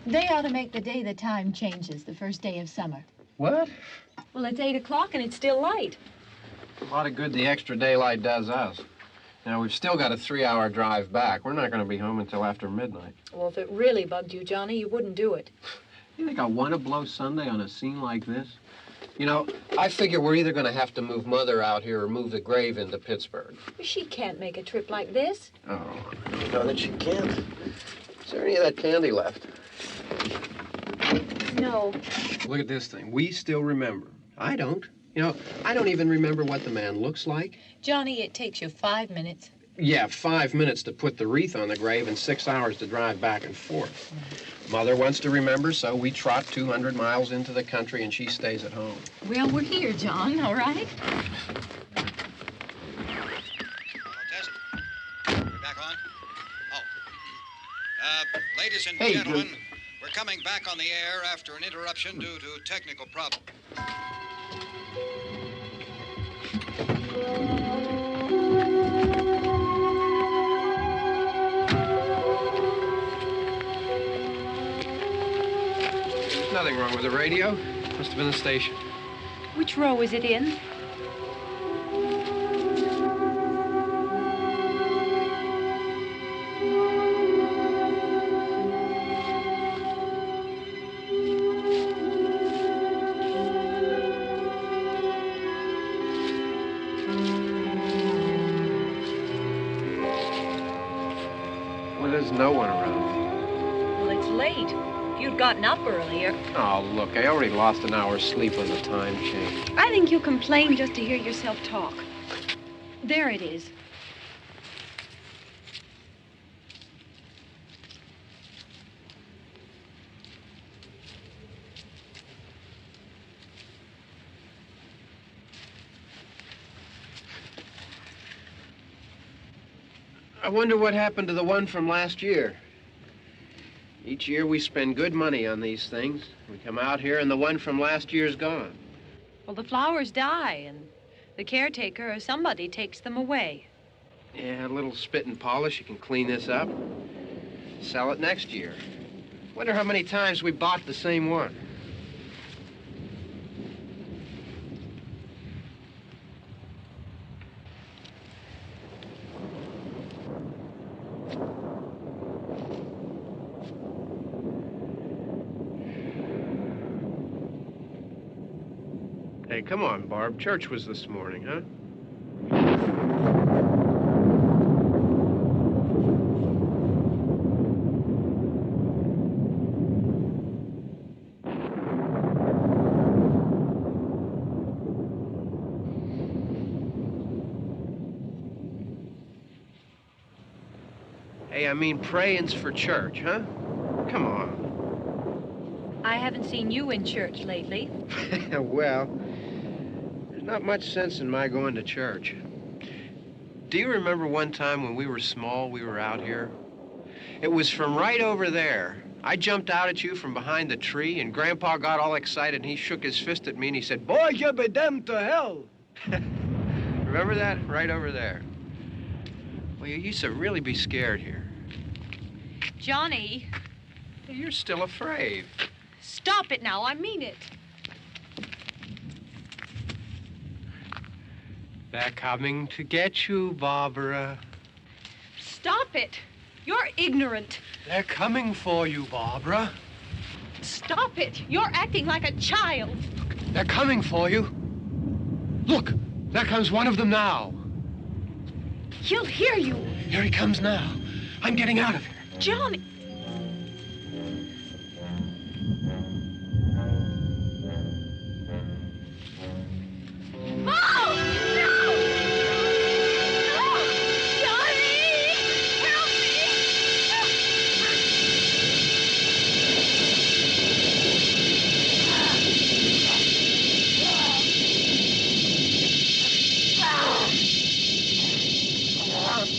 They ought to make the day the time changes, the first day of summer. What? Well, it's 8 o'clock and it's still light. A lot of good the extra daylight does us. Now, we've still got a 3-hour drive back. We're not going to be home until after midnight. Well, if it really bugged you, Johnny, you wouldn't do it. You think I want to blow Sunday on a scene like this? You know, I figure we're either going to have to move Mother out here or move the grave into Pittsburgh. She can't make a trip like this. Oh, you know that she can't. Is there any of that candy left? No. Look at this thing. We still remember. I don't. You know, I don't even remember what the man looks like. Johnny, it takes you 5 minutes. Yeah, 5 minutes to put the wreath on the grave and 6 hours to drive back and forth. Mother wants to remember, so we trot 200 miles into the country and she stays at home. Well, we're here, John, all right? Test. We're back on? Oh. Ladies and gentlemen, we're coming back on the air after an interruption due to technical problem. There's nothing wrong with the radio. Must have been the station. Which row is it in? Well, there's no one around. Well, it's late. If you'd gotten up earlier. Oh, look, I already lost an hour's sleep on the time change. I think you complain just to hear yourself talk. There it is. I wonder what happened to the one from last year. Each year we spend good money on these things. We come out here and the one from last year's gone. Well, the flowers die, and the caretaker or somebody takes them away. Yeah, a little spit and polish. You can clean this up. Sell it next year. Wonder how many times we bought the same one. Hey, come on, Barb. Church was this morning, huh? Hey, I mean praying's for church, huh? Come on. I haven't seen you in church lately. Well, there's not much sense in my going to church. Do you remember one time when we were small, we were out here? It was from right over there. I jumped out at you from behind the tree, and Grandpa got all excited, and he shook his fist at me, and he said, "Boy, you be damned to hell." Remember that? Right over there. Well, you used to really be scared here. Johnny, You're still afraid. stop it now. I mean it. They're coming to get you, Barbara. Stop it. You're ignorant. They're coming for you, Barbara. Stop it. You're acting like a child. They're coming for you. Look, there comes one of them now. He'll hear you. Here he comes now. I'm getting out of here. Johnny. Oh! No! No! Johnny! Help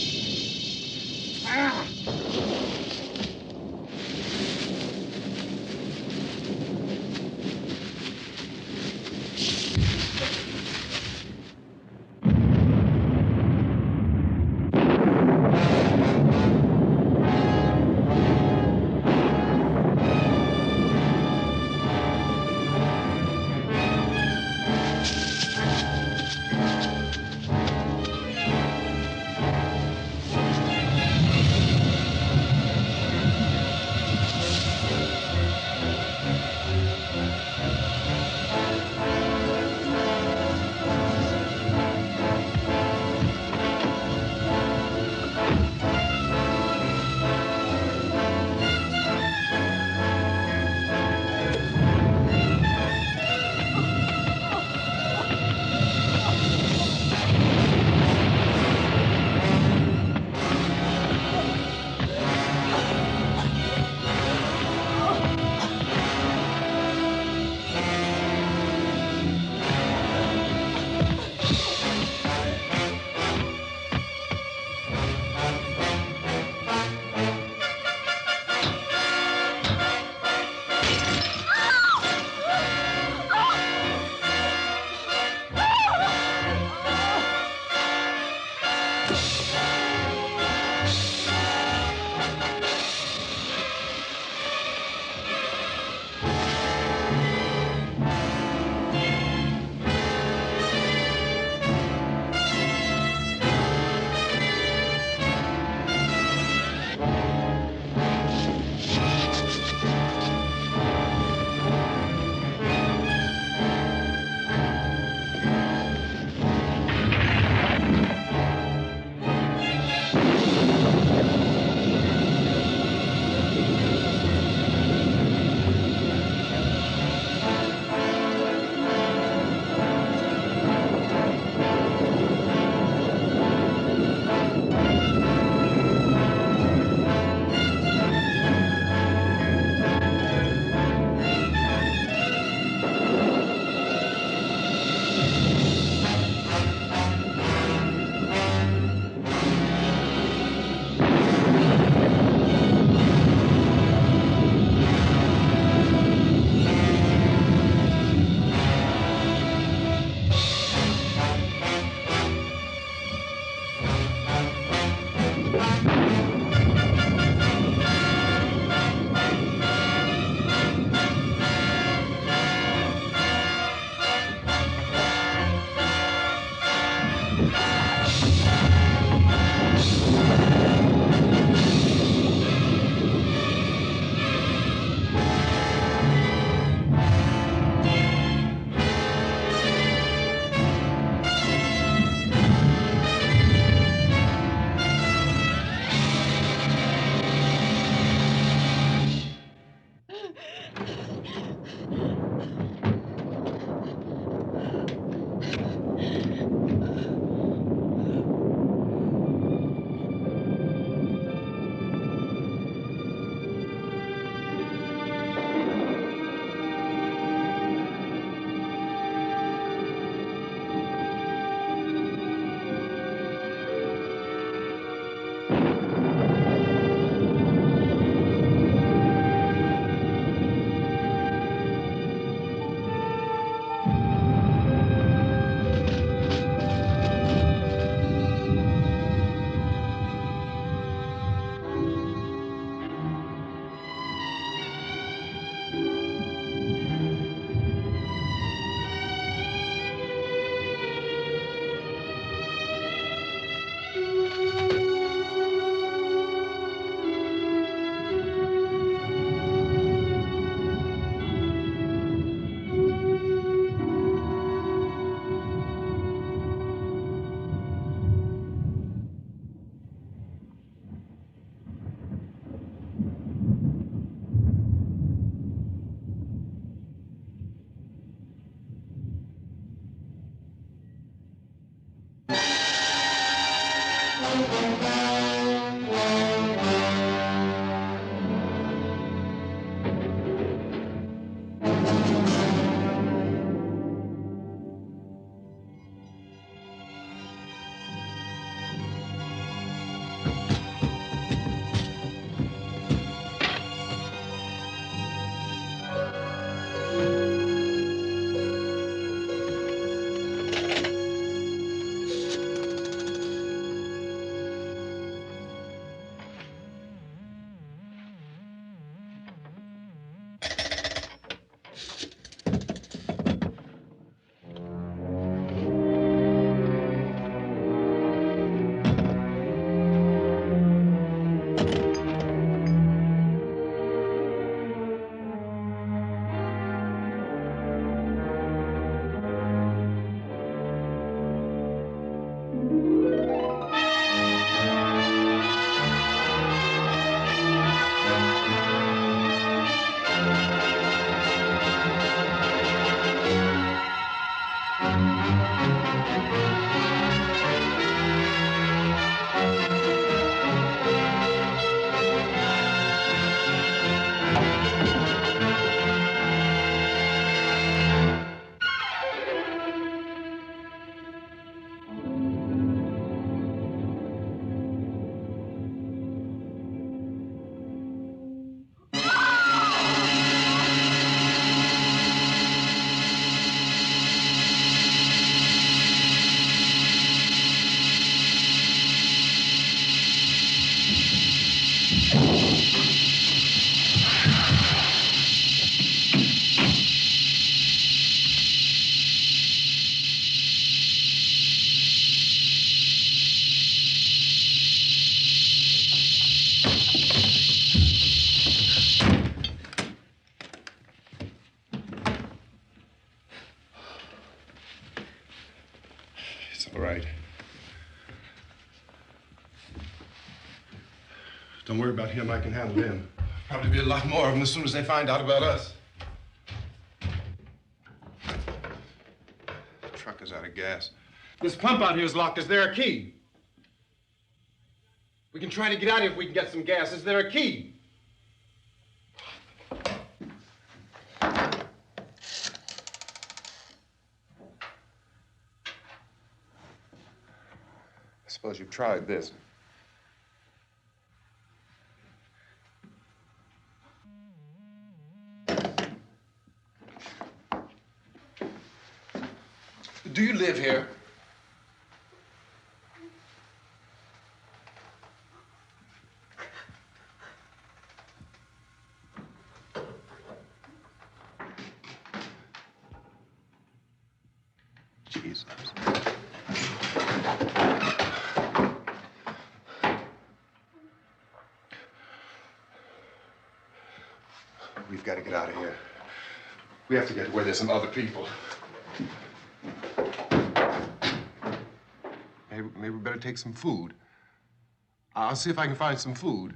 It's all right. Don't worry about him. I can handle him. Probably be a lot more of them as soon as they find out about us. The truck is out of gas. This pump out here is locked. Is there a key? We can try to get out here if we can get some gas. Is there a key? I suppose you've tried this. Do you live here? Jesus. We've got to get out of here. We have to get to where there's some other people. Maybe we better take some food. I'll see if I can find some food.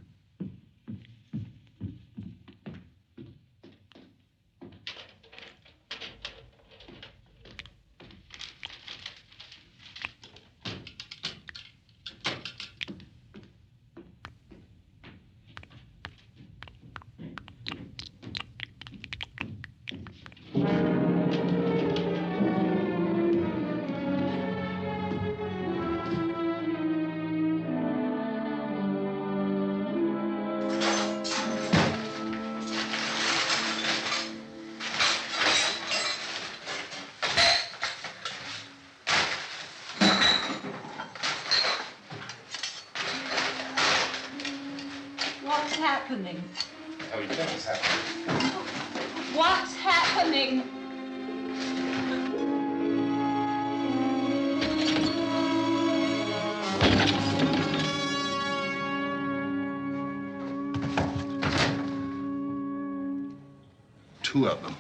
What's happening? How do you think it's happening? What's happening? Two of them.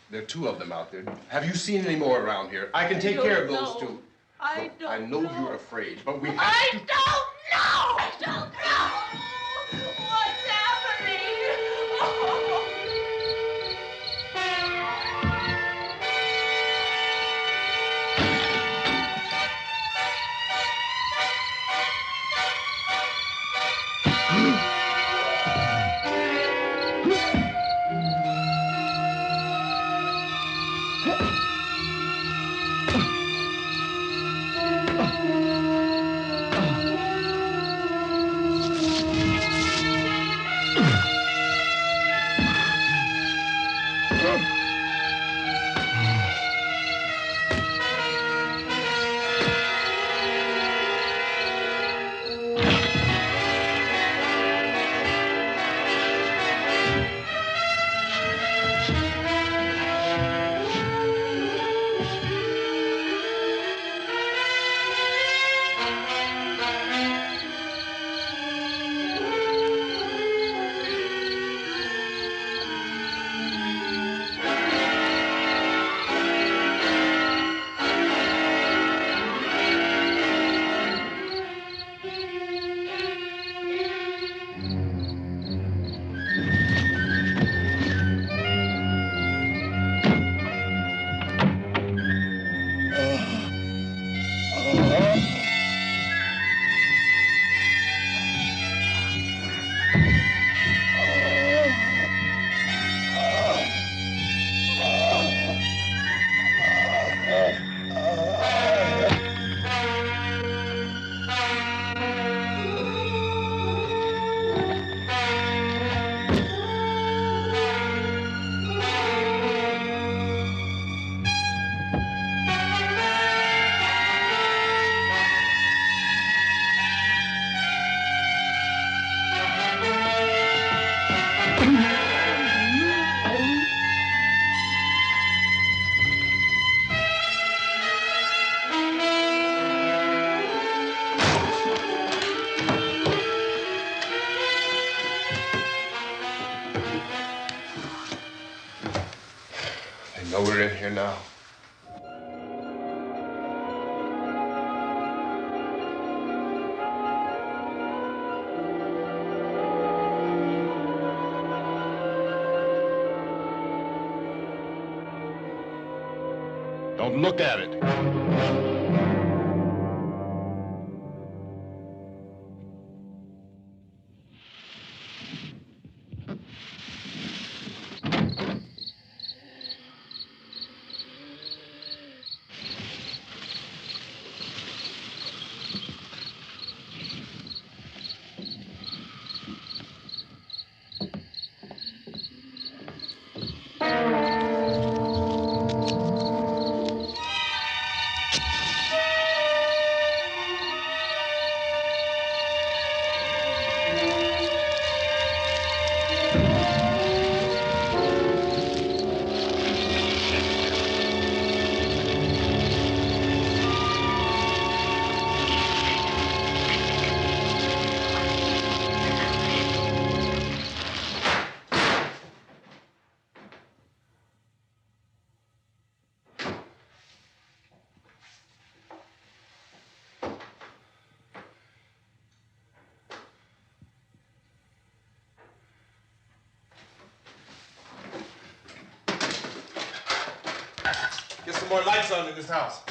There are two of them out there. Have you seen any more around here? I can take care of those two. I Look, I know you're afraid, but we have I to... don't know! I don't know! What's happening? Oh, we're in here now. Don't look at it. Get some more lights on in this house.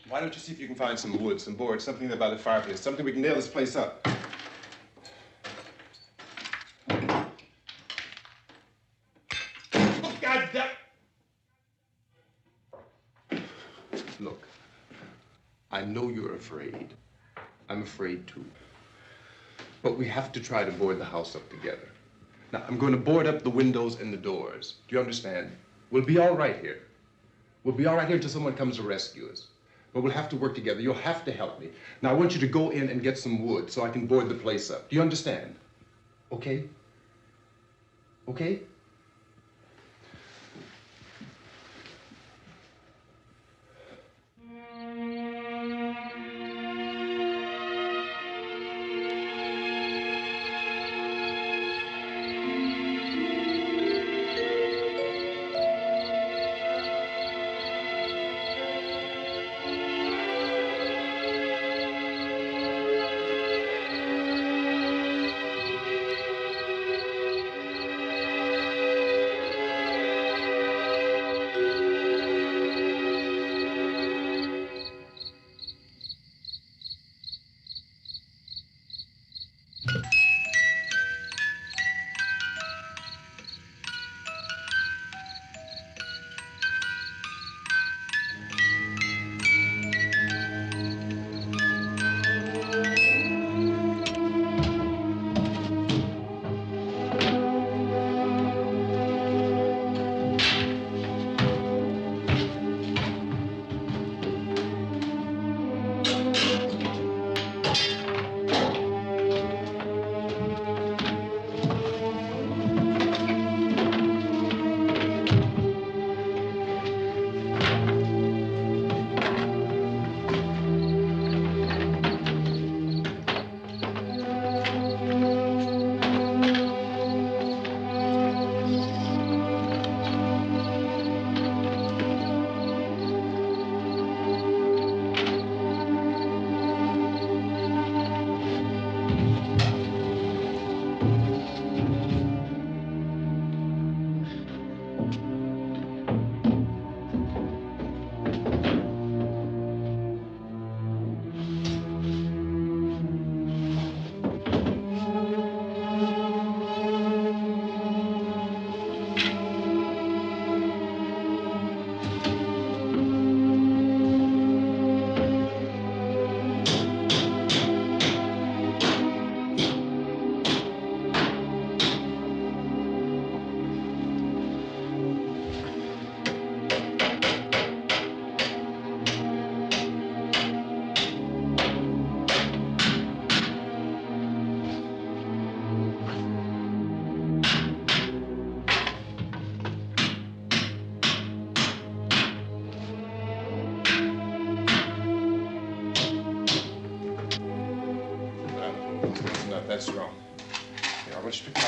Why don't you see if you can find some wood, some boards, something there by the fireplace, something we can nail this place up. Oh, God damn. Look, I know you're afraid. I'm afraid too. But we have to try to board the house up together. Now, I'm going to board up the windows and the doors. Do you understand? We'll be all right here. We'll be all right here until someone comes to rescue us. But we'll have to work together. You'll have to help me. Now, I want you to go in and get some wood so I can board the place up. Do you understand? Okay? Okay?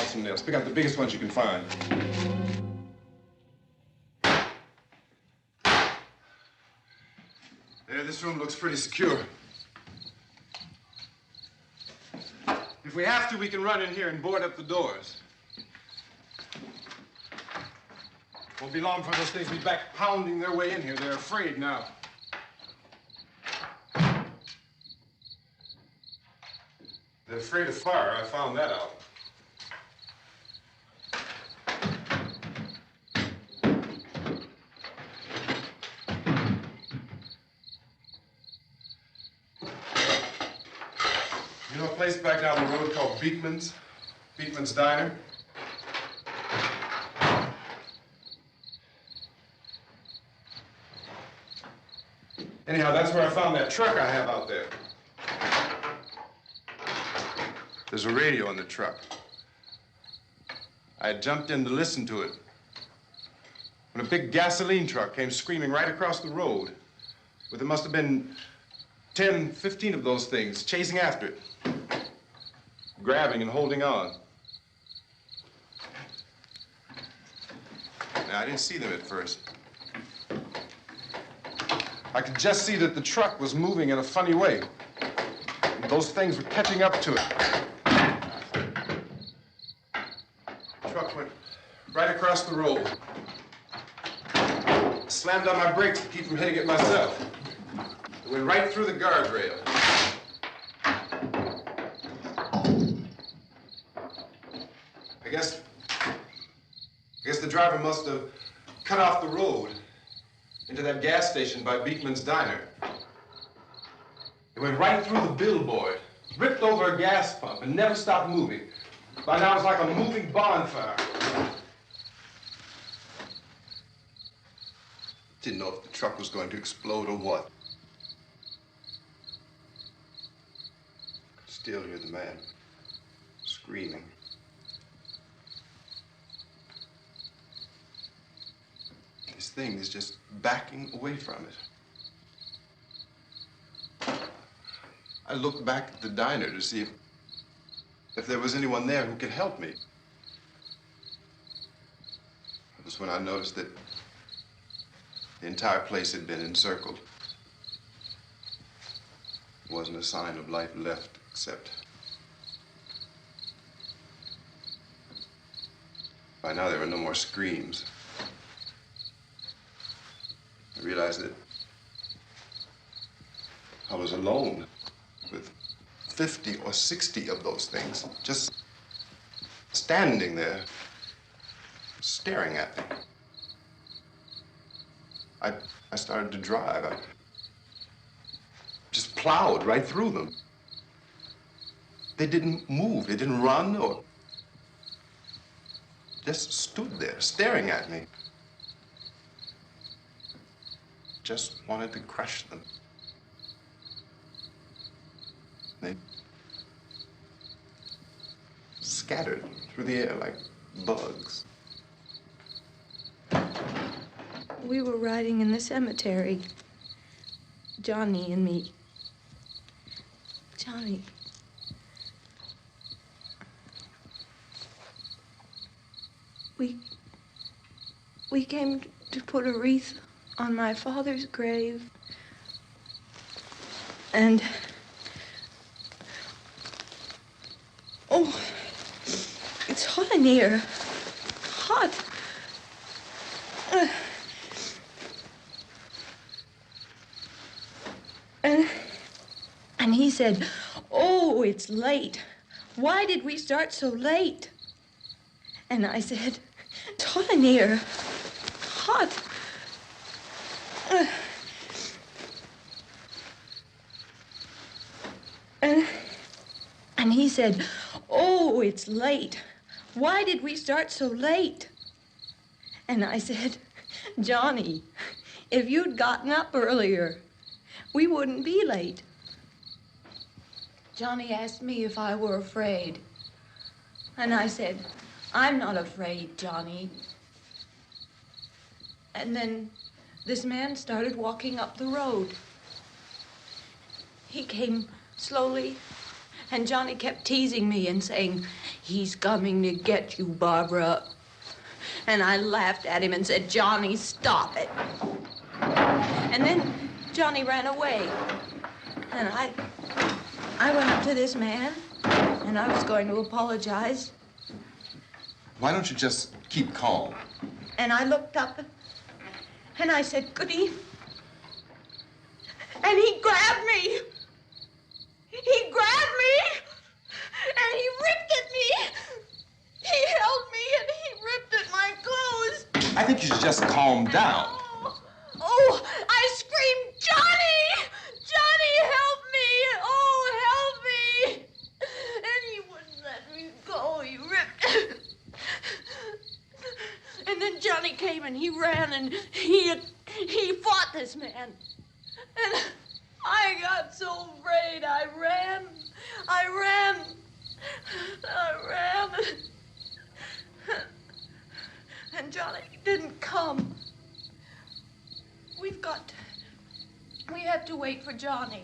some nails. Pick out the biggest ones you can find. There, this room looks pretty secure. If we have to, we can run in here and board up the doors. Won't be long before those things will be back pounding their way in here. They're afraid now. They're afraid of fire. I found that out. You know a place back down the road called Beekman's? Beekman's Diner? Anyhow, that's where I found that truck I have out there. There's a radio in the truck. I had jumped in to listen to it when a big gasoline truck came screaming right across the road. But there must have been 10, 15 of those things chasing after it, grabbing and holding on. Now, I didn't see them at first. I could just see that the truck was moving in a funny way. And those things were catching up to it. The truck went right across the road. Slammed on my brakes to keep from hitting it myself. It went right through the guardrail. I guess the driver must have cut off the road into that gas station by Beekman's Diner. It went right through the billboard, ripped over a gas pump, and never stopped moving. By now, it's like a moving bonfire. Didn't know if the truck was going to explode or what. Could still hear the man screaming. This thing is just backing away from it. I looked back at the diner to see if there was anyone there who could help me. It was when I noticed that the entire place had been encircled. There wasn't a sign of life left except by now there were no more screams. I realized that I was alone with 50 or 60 of those things, just standing there, staring at me. I started to drive. I just plowed right through them. They didn't move, they didn't run or just stood there, staring at me. Just wanted to crush them. They scattered through the air like bugs. We were riding in the cemetery, Johnny and me. Johnny. We came to put a wreath on my father's grave. And, oh, it's hot in here. Hot. And he said, "Oh, it's late. Why did we start so late?" And I said, "It's hot in here. Hot." And he said, "Oh, it's late. Why did we start so late?" And I said, "Johnny, if you'd gotten up earlier, we wouldn't be late." Johnny asked me if I were afraid. And I said, "I'm not afraid, Johnny." And then this man started walking up the road. He came slowly, and Johnny kept teasing me and saying, "He's coming to get you, Barbara." And I laughed at him and said, "Johnny, stop it." And then Johnny ran away. And I went up to this man, and I was going to apologize. Why don't you just keep calm? And I looked up, and I said, "Good evening." And he grabbed me. He grabbed me, and he ripped at me. He held me, and he ripped at my clothes. I think you should just calm down. Oh, I screamed, "Johnny! Johnny, help me! Oh, help me!" And he wouldn't let me go. He ripped. And then Johnny came and he ran and he fought this man. And I got so afraid. I ran. And Johnny didn't come. We have to wait for Johnny.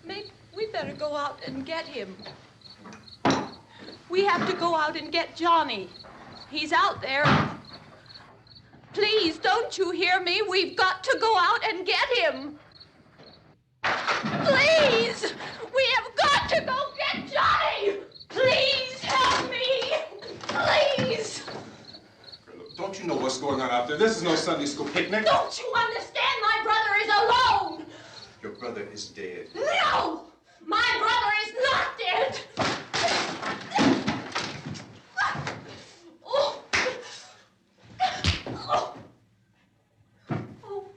Maybe we better go out and get him. We have to go out and get Johnny. He's out there. Please, don't you hear me? We've got to go out and get him. Please! We have got to go get Johnny! Please help me! Please! Don't you know what's going on out there? This is no Sunday school picnic. Don't you understand? My brother is alone! Your brother is dead. No! My brother is not dead! Oh. Oh. Oh.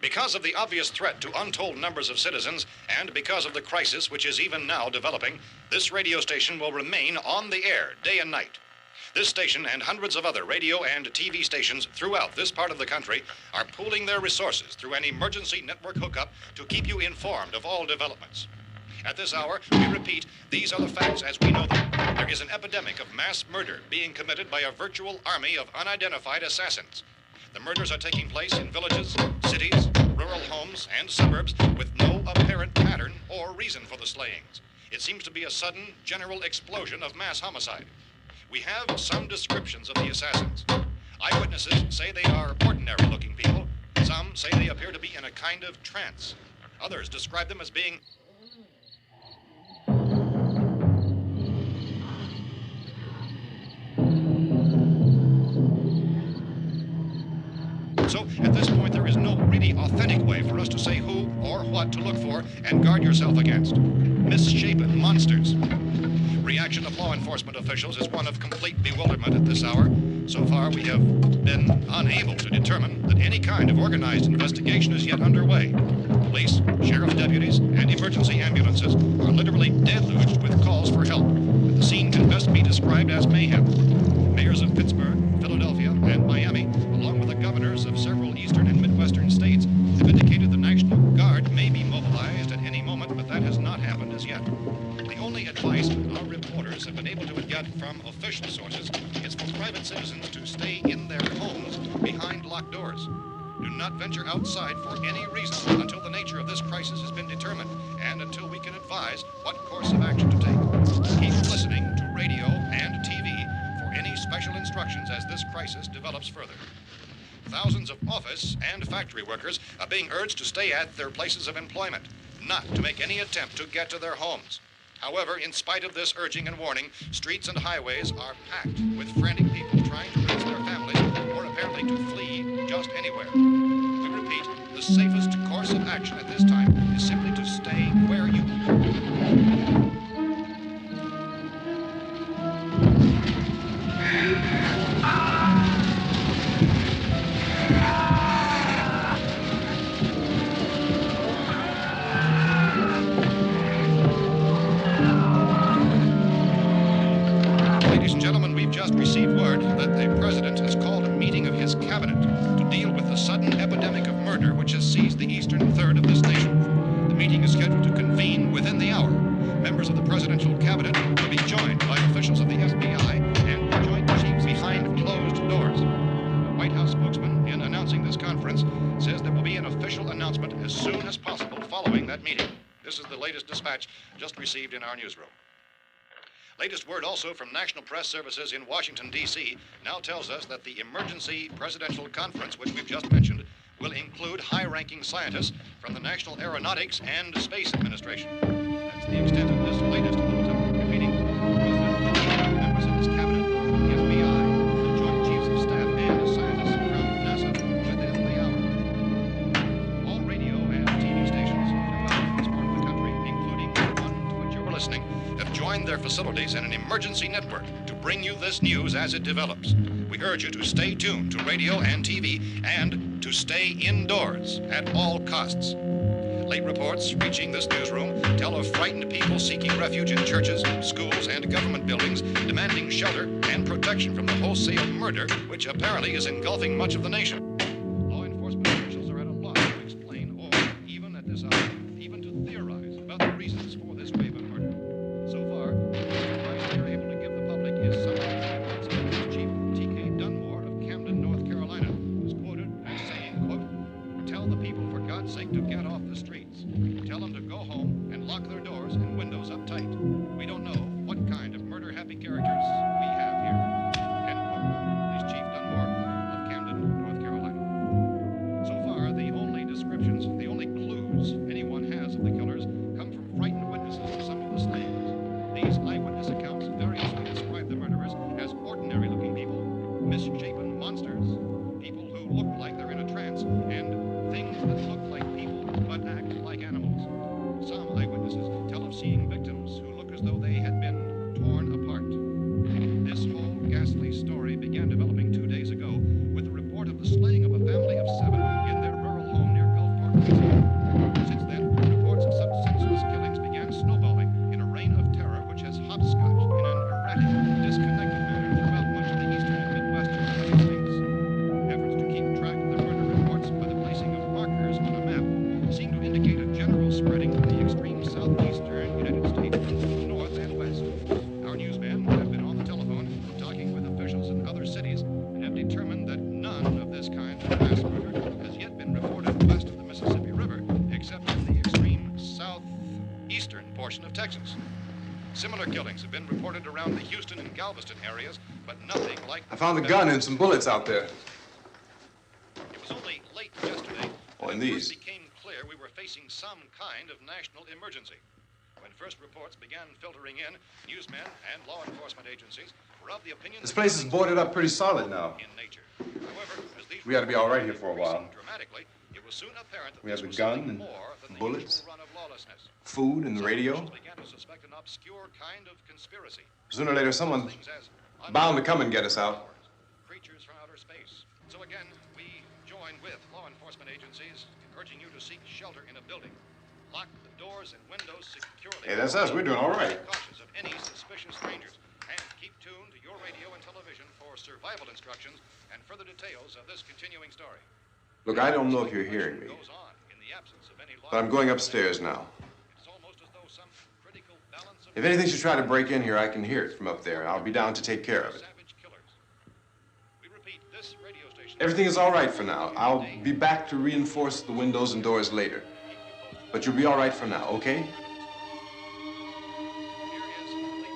Because of the obvious threat to untold numbers of citizens, and because of the crisis which is even now developing, this radio station will remain on the air day and night. This station and hundreds of other radio and TV stations throughout this part of the country are pooling their resources through an emergency network hookup to keep you informed of all developments. At this hour, we repeat, these are the facts as we know them. There is an epidemic of mass murder being committed by a virtual army of unidentified assassins. The murders are taking place in villages, cities, rural homes, and suburbs with no apparent pattern or reason for the slayings. It seems to be a sudden, general explosion of mass homicide. We have some descriptions of the assassins. Eyewitnesses say they are ordinary-looking people. Some say they appear to be in a kind of trance. Others describe them as being So, at this point, there is no really authentic way for us to say who or what to look for and guard yourself against. Misshapen monsters. Reaction of law enforcement officials is one of complete bewilderment at this hour. So far, we have been unable to determine that any kind of organized investigation is yet underway. Police, sheriff's deputies, and emergency ambulances are literally deluged with calls for help. The scene can best be described as mayhem. Mayors of Pittsburgh, Philadelphia, and Miami, along with the governors of several eastern and midwestern states, have indicated the National Guard may be mobilized at any moment, but that has not happened as yet. The only advice our reporters have been able to get from official sources is for private citizens to stay in their homes behind locked doors. Do not venture outside for any reason until the nature of this crisis has been determined and until we can advise what course of action to take. Keep listening to radio and TV for any special instructions as this crisis develops further. Thousands of office and factory workers are being urged to stay at their places of employment, not to make any attempt to get to their homes. However, in spite of this urging and warning, streets and highways are packed with frantic people trying to reach their families or apparently to flee just anywhere. We repeat, the safest course of action at this time is is simply to stay where you Ladies and gentlemen, we've just received word that the president has called a meeting of his cabinet to deal with the sudden epidemic of murder which has seized the eastern third of this nation. The meeting is scheduled to convene within the hour. Members of the presidential cabinet will be joined by officials of the FBI and the joint chiefs behind closed doors. The White House spokesman, in announcing this conference, says there will be an official announcement as soon as possible following that meeting. This is the latest dispatch just received in our newsroom. Latest word also from National Press Services in Washington, D.C. now tells us that the emergency presidential conference, which we've just mentioned, will include high-ranking scientists from the National Aeronautics and Space Administration. That's the extent of this latest bulletin. Repeating, the President, members of his cabinet, the FBI, the Joint Chiefs of Staff, and scientists from NASA within the hour. All radio and TV stations throughout this part of the country, including the one to which you're listening, have joined their facilities in an emergency network to bring you this news as it develops. We urge you to stay tuned to radio and TV and to stay indoors at all costs. Late reports reaching this newsroom tell of frightened people seeking refuge in churches, schools, and government buildings, demanding shelter and protection from the wholesale murder which apparently is engulfing much of the nation. Law enforcement officials are at a loss to explain or, even at this hour, even to theorize about the reasons for this wave of murder. So far, the advice they're able to give the public is some of Chief T.K. Dunmore of Camden, North Carolina, who's quoted as saying, quote, "Tell the people, for God's sake, to get off the streets. Tell them to go home and lock their doors and windows up tight. We don't know what kind of murder-happy characters we have here." End quote. This Chief Dunmore of Camden, North Carolina. So far, the only descriptions, the only clues anyone has of the killers come from frightened witnesses of some of the slayings. These eyewitness accounts variously describe the murderers as ordinary-looking people, misshapen monsters, people who look like they're in a trance, and things that look like people but act like animals. Some eyewitnesses tell of seeing victims who look as though they had been torn apart. This whole ghastly story began developing 2 days ago with the report of the slaying of a family of 7 in their rural home near Gulfport, Louisiana. Since then, reports of such senseless killings began snowballing in a reign of terror which has hopscotched in an erratic, disconnected manner throughout much of the eastern and midwestern United States. Efforts to keep track of the murder reports by the placing of markers on a map seem to indicate a general spreading of the extreme southeastern United States to the north and west. Our newsmen have been on the telephone talking with officials in other cities and have determined that none of this kind of mass murder has yet been reported west of the Mississippi River, except in the extreme southeastern portion of Texas. Similar killings have been reported around the Houston and Galveston areas, but nothing like... I found a gun and some bullets out there. It was only late yesterday Oh, and that it these. first became clear we were facing some kind of national emergency. When first reports began filtering in, newsmen and law enforcement agencies were of the opinion This that place is nothing boarded up pretty solid now. in nature. However, as these We ought to be all right here for a while. increasing dramatically, it was soon apparent that We have this the was gun something and more than the bullets. usual run of lawlessness. Food and the Some radio. officials began to suspect an obscure kind of conspiracy. Sooner or later, someone's Things as bound to come and get us out. creatures from outer space. So again, we join with law enforcement agencies urging you to seek shelter in a building. Lock the doors and windows securely. Hey, that's us. We're doing all right. Be cautious of any suspicious strangers. And keep tuned to your radio and television for survival instructions and further details of this continuing story. Look, I don't know if you're hearing me, Goes on in the absence of any law. but I'm going upstairs now. It's almost as though some critical balance of If anything should try to break in here, I can hear it from up there, and I'll be down to take care of it. savage killers. We repeat, this radio station. Everything is all right for now. I'll be back to reinforce the windows and doors later. But you'll be all right for now, okay?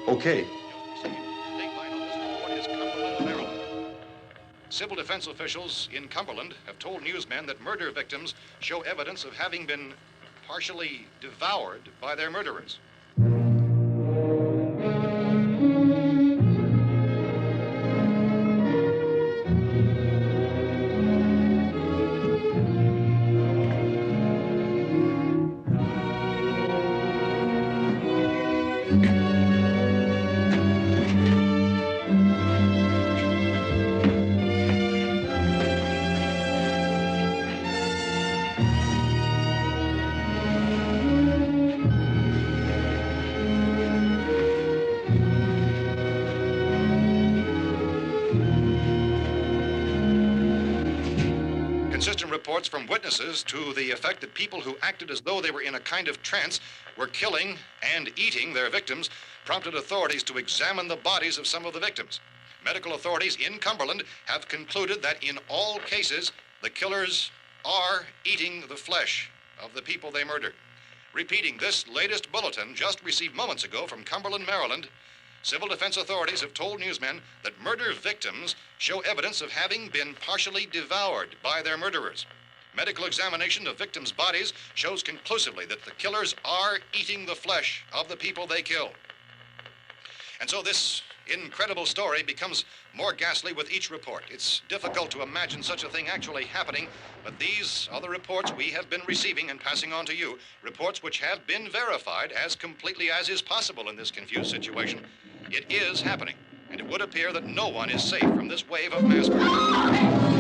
Okay. Dateline on this report is Cumberland, Maryland. Civil defense officials in Cumberland have told newsmen that murder victims show evidence of having been partially devoured by their murderers. Consistent reports from witnesses to the effect that people who acted as though they were in a kind of trance were killing and eating their victims prompted authorities to examine the bodies of some of the victims. Medical authorities in Cumberland have concluded that in all cases, the killers are eating the flesh of the people they murdered. Repeating this latest bulletin just received moments ago from Cumberland, Maryland, civil defense authorities have told newsmen that murder victims show evidence of having been partially devoured by their murderers. Medical examination of victims' bodies shows conclusively that the killers are eating the flesh of the people they kill. And so this incredible story becomes more ghastly with each report. It's difficult to imagine such a thing actually happening, but these are the reports we have been receiving and passing on to you, reports which have been verified as completely as is possible in this confused situation. It is happening, and it would appear that no one is safe from this wave of mass murder.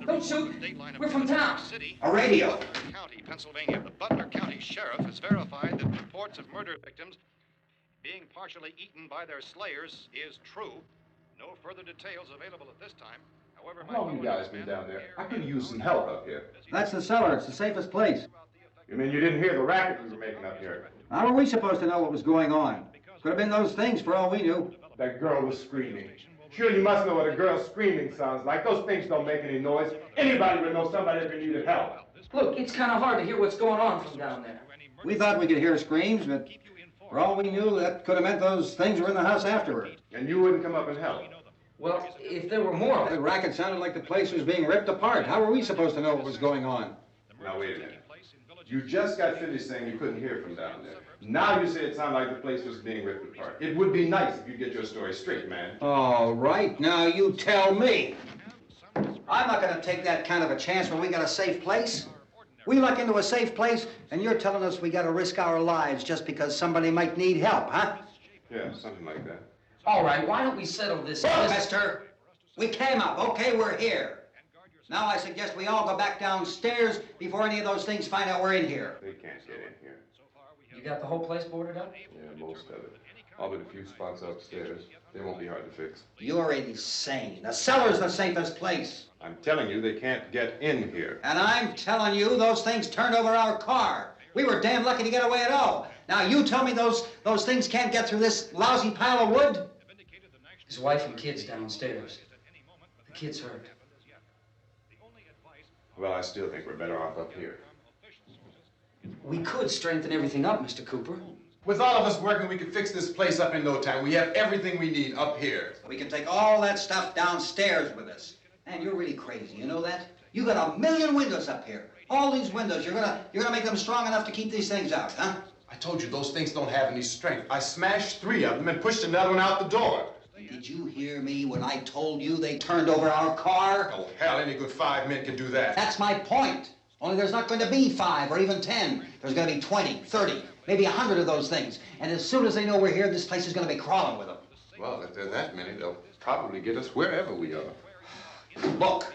Don't shoot. We're from town. A radio. County, Pennsylvania. The Butler County Sheriff has verified that reports of murder victims being partially eaten by their slayers is true. No further details available at this time. However, How long have you guys been down there? I could use some help up here. That's the cellar. It's the safest place. You mean you didn't hear the racket we were making up here? How are we supposed to know what was going on? Could have been those things for all we knew. That girl was screaming. Sure, you must know what a girl screaming sounds like. Those things don't make any noise. Anybody would know somebody ever needed help. Look, it's kind of hard to hear what's going on from down there. We thought we could hear screams, but for all we knew, that could have meant those things were in the house afterward. And you wouldn't come up and help? Well, if there were more of The it. racket sounded like the place was being ripped apart. How were we supposed to know what was going on? Now, wait a minute. You just got finished saying you couldn't hear from down there. Now you say it sounded like the place was being ripped apart. It would be nice if you get your story straight, man. All right, now you tell me. I'm not going to take that kind of a chance when we got a safe place. We luck into a safe place, and you're telling us we got to risk our lives just because somebody might need help, huh? Yeah, something like that. All right, why don't we settle this? Mister, we came up. Okay, we're here. Now I suggest we all go back downstairs before any of those things find out we're in here. They can't get in here. You got the whole place boarded up? Yeah, most of it. All but a few spots upstairs. They won't be hard to fix. You're insane. The cellar's the safest place. I'm telling you, they can't get in here. And I'm telling you, those things turned over our car. We were damn lucky to get away at all. Now you tell me those things can't get through this lousy pile of wood? His wife and kids downstairs. The kid's hurt. Well, I still think we're better off up here. We could strengthen everything up, Mr. Cooper. With all of us working, we could fix this place up in no time. We have everything we need up here. We can take all that stuff downstairs with us. Man, you're really crazy, you know that? You got 1,000,000 windows up here. All these windows, you're gonna make them strong enough to keep these things out, huh? I told you those things don't have any strength. I smashed 3 of them and pushed another one out the door. Did you hear me when I told you they turned over our car? Oh, hell, any good 5 men can do that. That's my point. Only there's not going to be 5 or even 10. There's going to be 20, 30, maybe 100 of those things. And as soon as they know we're here, this place is going to be crawling with them. Well, if there are that many, they'll probably get us wherever we are. Look,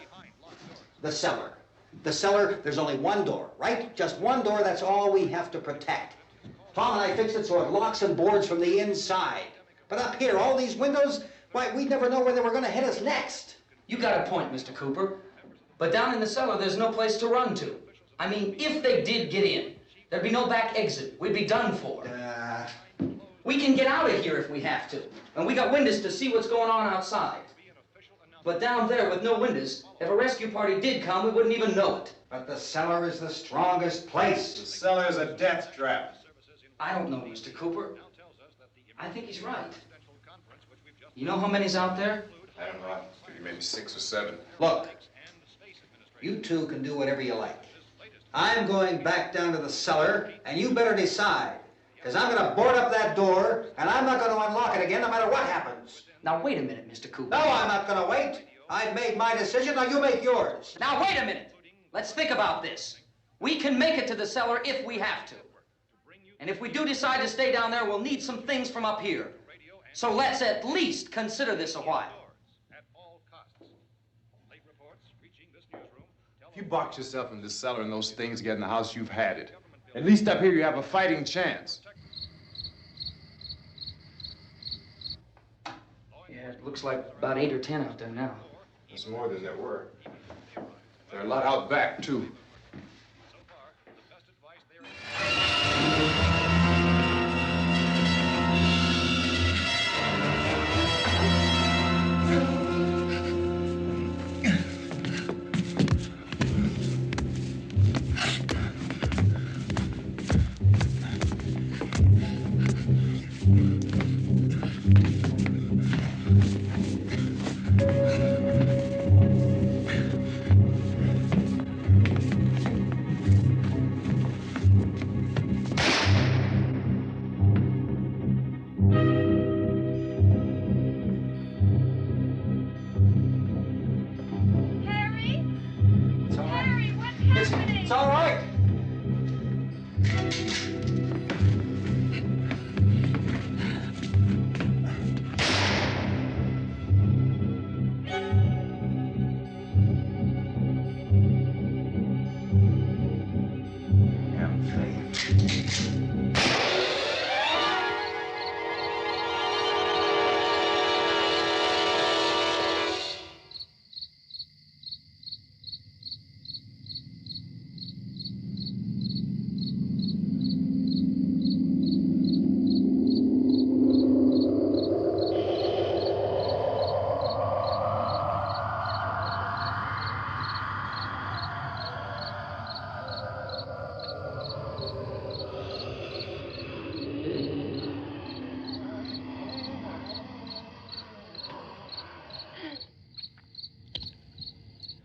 the cellar. The cellar, there's only one door, right? Just one door, that's all we have to protect. Tom and I fixed it so it locks and boards from the inside. But up here, all these windows, why, we'd never know where they were going to hit us next. You got a point, Mr. Cooper. But down in the cellar, there's no place to run to. I mean, if they did get in, there'd be no back exit. We'd be done for. We can get out of here if we have to. And we got windows to see what's going on outside. But down there with no windows, if a rescue party did come, we wouldn't even know it. But the cellar is the strongest place. The cellar's a death trap. I don't know, Mr. Cooper. I think he's right. You know how many's out there? I don't know. Maybe 6 or 7. Look, you two can do whatever you like. I'm going back down to the cellar, and you better decide. Because I'm going to board up that door, and I'm not going to unlock it again no matter what happens. Now, wait a minute, Mr. Cooper. No, I'm not going to wait. I've made my decision, now you make yours. Now, wait a minute. Let's think about this. We can make it to the cellar if we have to. And if we do decide to stay down there, we'll need some things from up here. So let's at least consider this a while. If you box yourself in this cellar and those things get in the house, you've had it. At least up here you have a fighting chance. Yeah, it looks like about 8 or 10 out there now. There's more than there were. There are a lot out back, too. It's all right.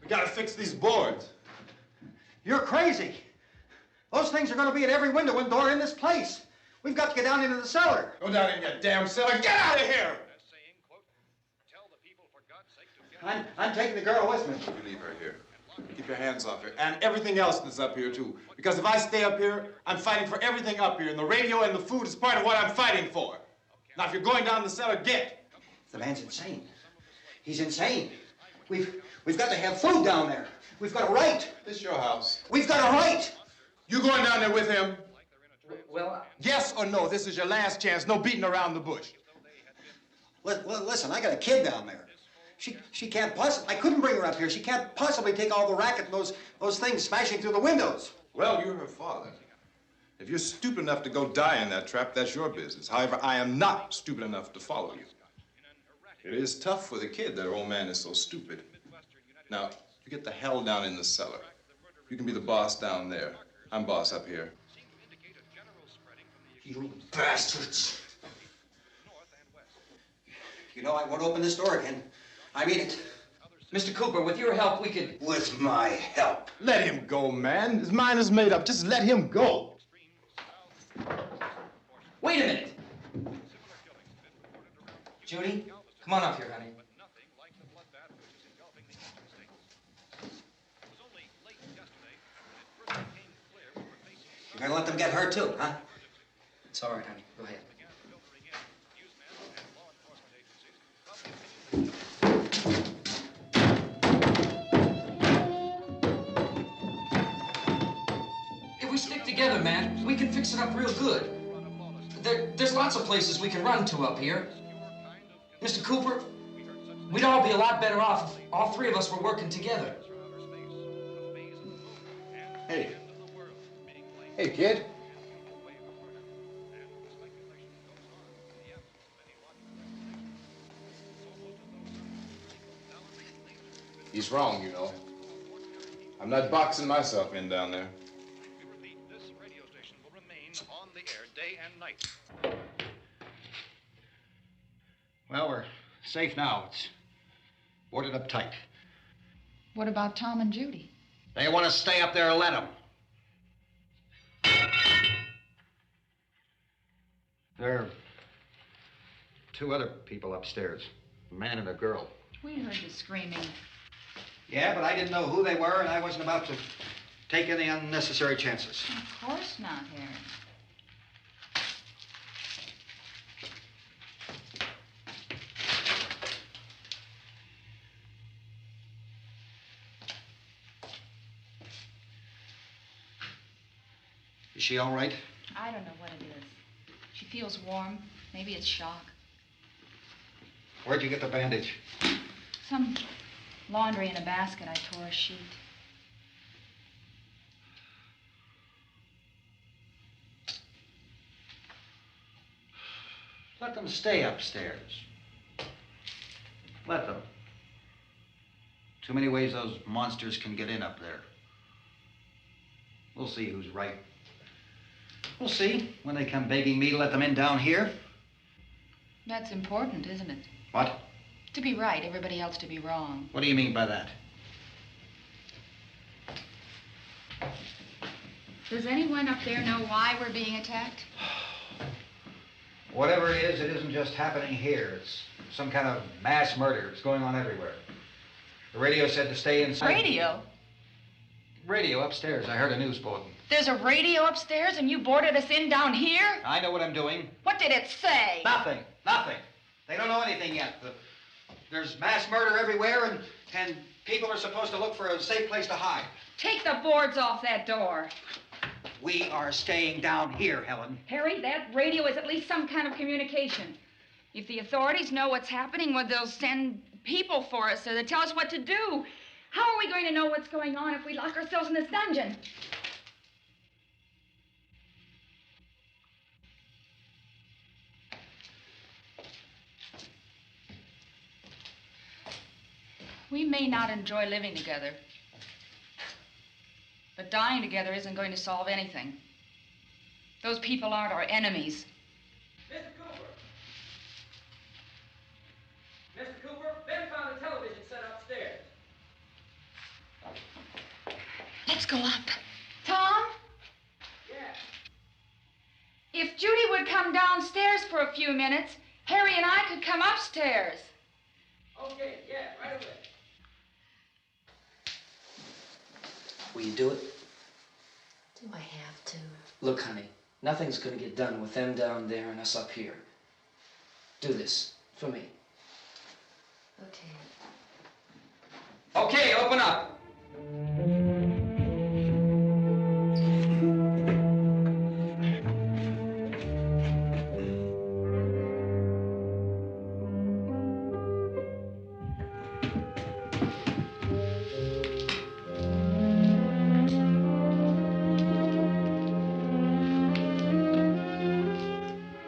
We gotta fix these boards. You're crazy. Those things are going to be at every window and door in this place. We've got to get down into the cellar. Go down in your damn cellar. Get out of here! I'm taking the girl with me. You leave her here. Keep your hands off her. And everything else that's up here, too. Because if I stay up here, I'm fighting for everything up here. And the radio and the food is part of what I'm fighting for. Now, if you're going down the cellar, get. The man's insane. He's insane. We've got to have food down there. We've got a right. This is your house. We've got a right. You going down there with him? Well, Yes or no? This is your last chance. No beating around the bush. Listen, I got a kid down there. She can't possibly, I couldn't bring her up here. She can't possibly take all the racket and those things smashing through the windows. Well, you're her father. If you're stupid enough to go die in that trap, that's your business. However, I am not stupid enough to follow you. It is tough for the kid that her old man is so stupid. Now, you get the hell down in the cellar. You can be the boss down there. I'm boss up here. You bastards. You know, I won't open this door again. I mean it. Mr. Cooper, with your help, we could... With my help. Let him go, man. His mind is made up. Just let him go. Wait a minute. Judy, come on up here, honey. You're gonna let them get hurt too, huh? It's all right, honey. Go ahead. If we stick together, man, we can fix it up real good. There's lots of places we can run to up here. Mr. Cooper, we'd all be a lot better off if all three of us were working together. Hey. Hey, kid. He's wrong, you know. I'm not boxing myself in down there. This radio station will remain on the air day and night. Well, we're safe now. It's boarded up tight. What about Tom and Judy? They want to stay up there, let them. There are two other people upstairs, a man and a girl. We heard the screaming. Yeah, but I didn't know who they were, and I wasn't about to take any unnecessary chances. Of course not, Harry. Is she all right? I don't know what it is. She feels warm. Maybe it's shock. Where'd you get the bandage? Some laundry in a basket. I tore a sheet. Let them stay upstairs. Let them. Too many ways those monsters can get in up there. We'll see who's right. We'll see when they come begging me to let them in down here. That's important, isn't it? What? To be right, everybody else to be wrong. What do you mean by that? Does anyone up there know why we're being attacked? Whatever it isn't just happening here. It's some kind of mass murder. It's going on everywhere. The radio said to stay inside. Radio? Radio upstairs. I heard a news bulletin. There's a radio upstairs and you boarded us in down here? I know what I'm doing. What did it say? Nothing. Nothing. They don't know anything yet. There's mass murder everywhere, and people are supposed to look for a safe place to hide. Take the boards off that door. We are staying down here, Helen. Harry, that radio is at least some kind of communication. If the authorities know what's happening, well, they'll send people for us so they tell us what to do. How are we going to know what's going on if we lock ourselves in this dungeon? We may not enjoy living together, but dying together isn't going to solve anything. Those people aren't our enemies. Mr. Cooper! Mr. Cooper, Ben found a television set upstairs. Let's go up. Tom? Yeah. If Judy would come downstairs for a few minutes, Harry and I could come upstairs. Okay, yeah, right away. Will you do it? Do I have to? Look, honey, nothing's gonna get done with them down there and us up here. Do this for me. Okay. Okay, open up.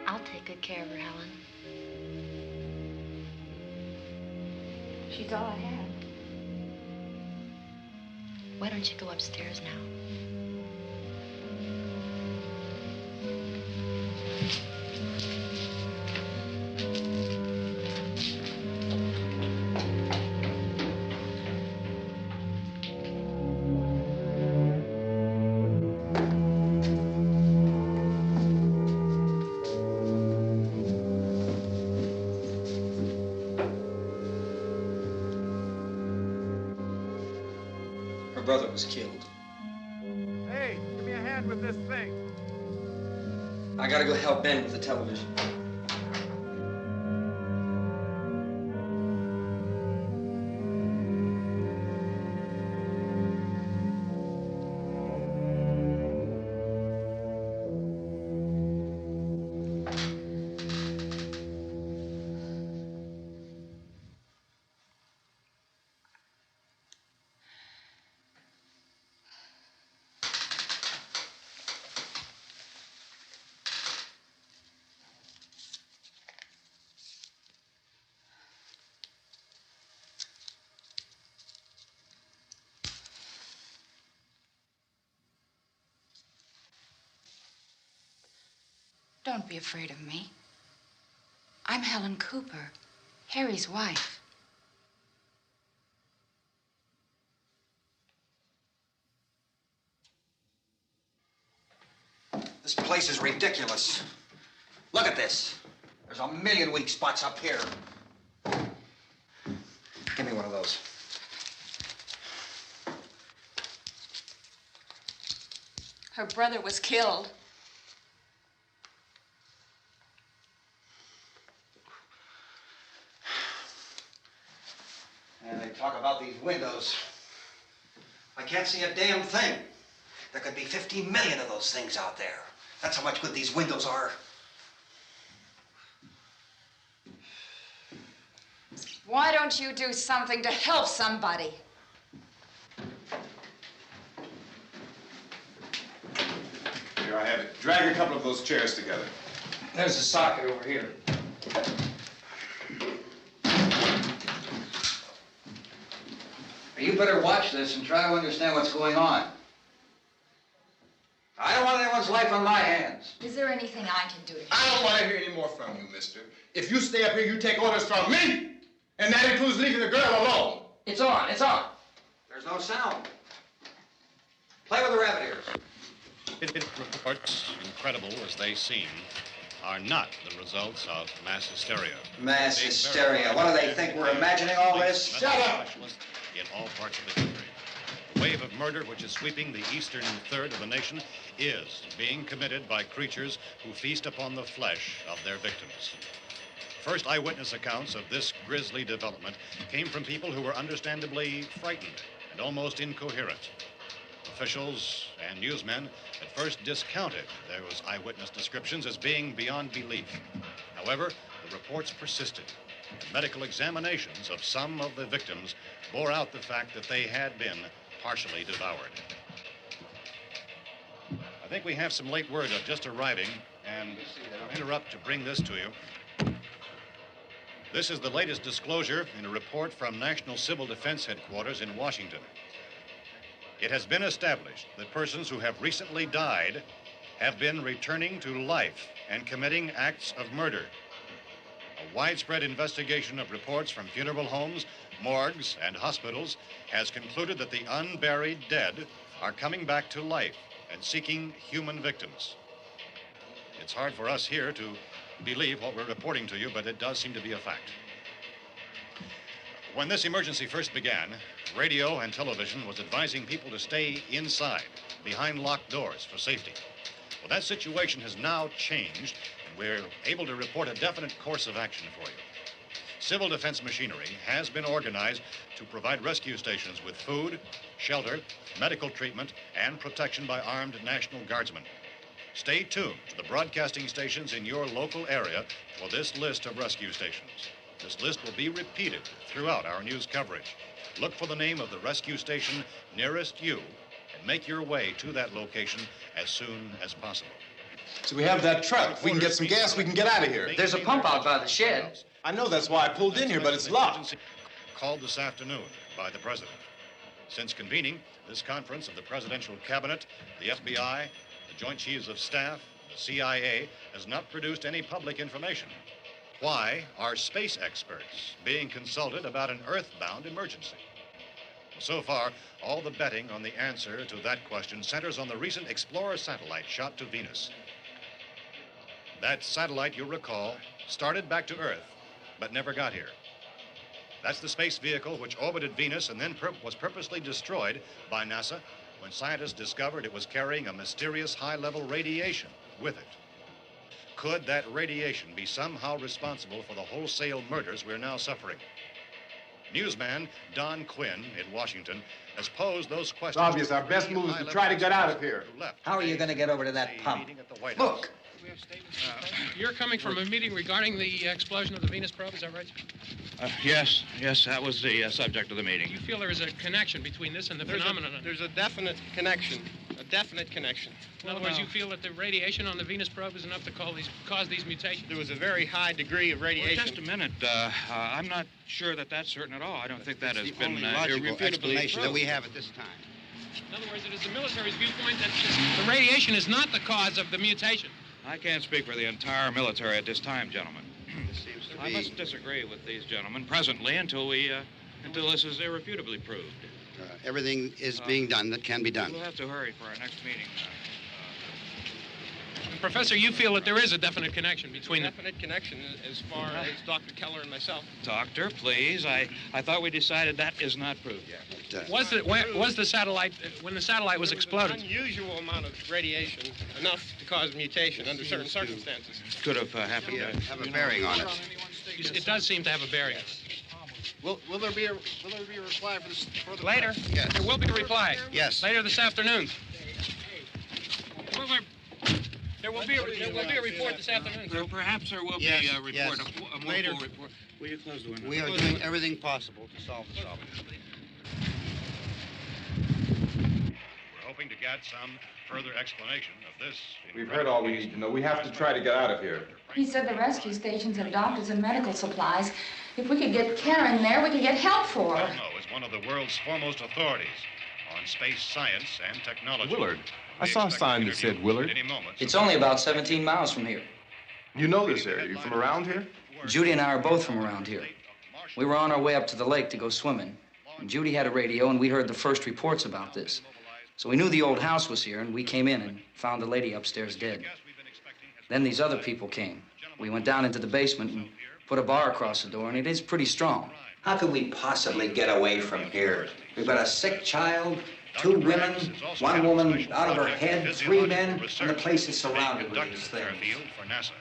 I'll take good care of her, Helen. She's all I have. Why don't you go upstairs now? Her brother was killed. Hey, give me a hand with this thing. I gotta go help Ben with the television. Don't be afraid of me. I'm Helen Cooper, Harry's wife. This place is ridiculous. Look at this. There's a million weak spots up here. those. Her brother was killed. And they talk about these windows. I can't see a damn thing. There could be 50 million of those things out there. That's how much good these windows are. Why don't you do something to help somebody? Here I have it. Drag a couple of those chairs together. There's a socket over here. You better watch this and try to understand what's going on. I don't want anyone's life on my hands. Is there anything I can do to help? I don't want to hear any more from you, mister. If you stay up here, you take orders from me. And that includes leaving the girl alone. It's on, it's on. There's no sound. Play with the rabbit ears. Reports, incredible as they seem, are not the results of mass hysteria. Mass hysteria. What do they think? We're imagining all this? Shut up! In all parts of the country. The wave of murder which is sweeping the eastern third of the nation is being committed by creatures who feast upon the flesh of their victims. First eyewitness accounts of this grisly development came from people who were understandably frightened and almost incoherent. Officials and newsmen at first discounted those eyewitness descriptions as being beyond belief. However, the reports persisted. The medical examinations of some of the victims bore out the fact that they had been partially devoured. I think we have some late word just arriving, and I'll interrupt to bring this to you. This is the latest disclosure in a report from National Civil Defense Headquarters in Washington. It has been established that persons who have recently died have been returning to life and committing acts of murder. A widespread investigation of reports from funeral homes, morgues, and hospitals has concluded that the unburied dead are coming back to life and seeking human victims. It's hard for us here to believe what we're reporting to you, but it does seem to be a fact. When this emergency first began, radio and television was advising people to stay inside, behind locked doors for safety. Well, that situation has now changed, and we're able to report a definite course of action for you. Civil defense machinery has been organized to provide rescue stations with food, shelter, medical treatment, and protection by armed National Guardsmen. Stay tuned to the broadcasting stations in your local area for this list of rescue stations. This list will be repeated throughout our news coverage. Look for the name of the rescue station nearest you and make your way to that location as soon as possible. So we have that truck. If we can get some gas, we can get out of here. There's a pump out by the shed. I know, that's why I pulled in here, but it's locked. Called this afternoon by the president. Since convening this conference of the presidential cabinet, the FBI, the Joint Chiefs of Staff, the CIA has not produced any public information. Why are space experts being consulted about an earthbound emergency? So far, all the betting on the answer to that question centers on the recent Explorer satellite shot to Venus. That satellite, you'll recall, started back to Earth, but never got here. That's the space vehicle which orbited Venus and then was purposely destroyed by NASA when scientists discovered it was carrying a mysterious high-level radiation with it. Could that radiation be somehow responsible for the wholesale murders we're now suffering? Newsman Don Quinn in Washington has posed those questions. It's obvious our best move is to try to get out of here. How are you going to get over to that pump? Look! You're coming from a meeting regarding the explosion of the Venus probe, is that right? Yes, that was the subject of the meeting. You feel there is a connection between this and the phenomenon? There's a definite connection. In other words, you feel that the radiation on the Venus probe is enough to cause these mutations? There was a very high degree of radiation. Well, just a minute. I'm not sure that that's certain at all. I don't think that has been logical irrefutably explanation that proved. we have at this time. In other words, it is the military's viewpoint that the radiation is not the cause of the mutation. I can't speak for the entire military at this time, gentlemen. This seems to I be... must disagree with these gentlemen presently until this is irrefutably proved. Everything is being done that can be done. We'll have to hurry for our next meeting. Professor, you feel that there is a definite connection between Definite connection as far as Dr. Keller and myself. Doctor, please. I thought we decided that is not proved yet. Was the satellite, when the satellite was exploded? An unusual amount of radiation, enough to cause mutation under certain circumstances. Could have happened. Have a bearing on it. It does seem to have a bearing. Will there be a reply for the Later? Yes. There will be a reply. Yes. Later this afternoon. There will be a report this afternoon. Perhaps there will be a report, yes. a more Later. full report. Will you close the window? We are doing everything possible to solve the problem. We're hoping to get some further explanation of this. We've heard all we need to know. We have to try to get out of here. He said the rescue stations have doctors and medical supplies. If we could get care in there, we could get help for her. Elmo is one of the world's foremost authorities on space science and technology. Willard. I saw a sign that said Willard. It's only about 17 miles from here. You know this area. You from around here? Judy and I are both from around here. We were on our way up to the lake to go swimming. And Judy had a radio, and we heard the first reports about this. So we knew the old house was here, and we came in and found the lady upstairs dead. Then these other people came. We went down into the basement and put a bar across the door, and it is pretty strong. How could we possibly get away from here? We've got a sick child, 2 women, 1 woman out of her head, 3 men, and the place is surrounded with these things. For NASA.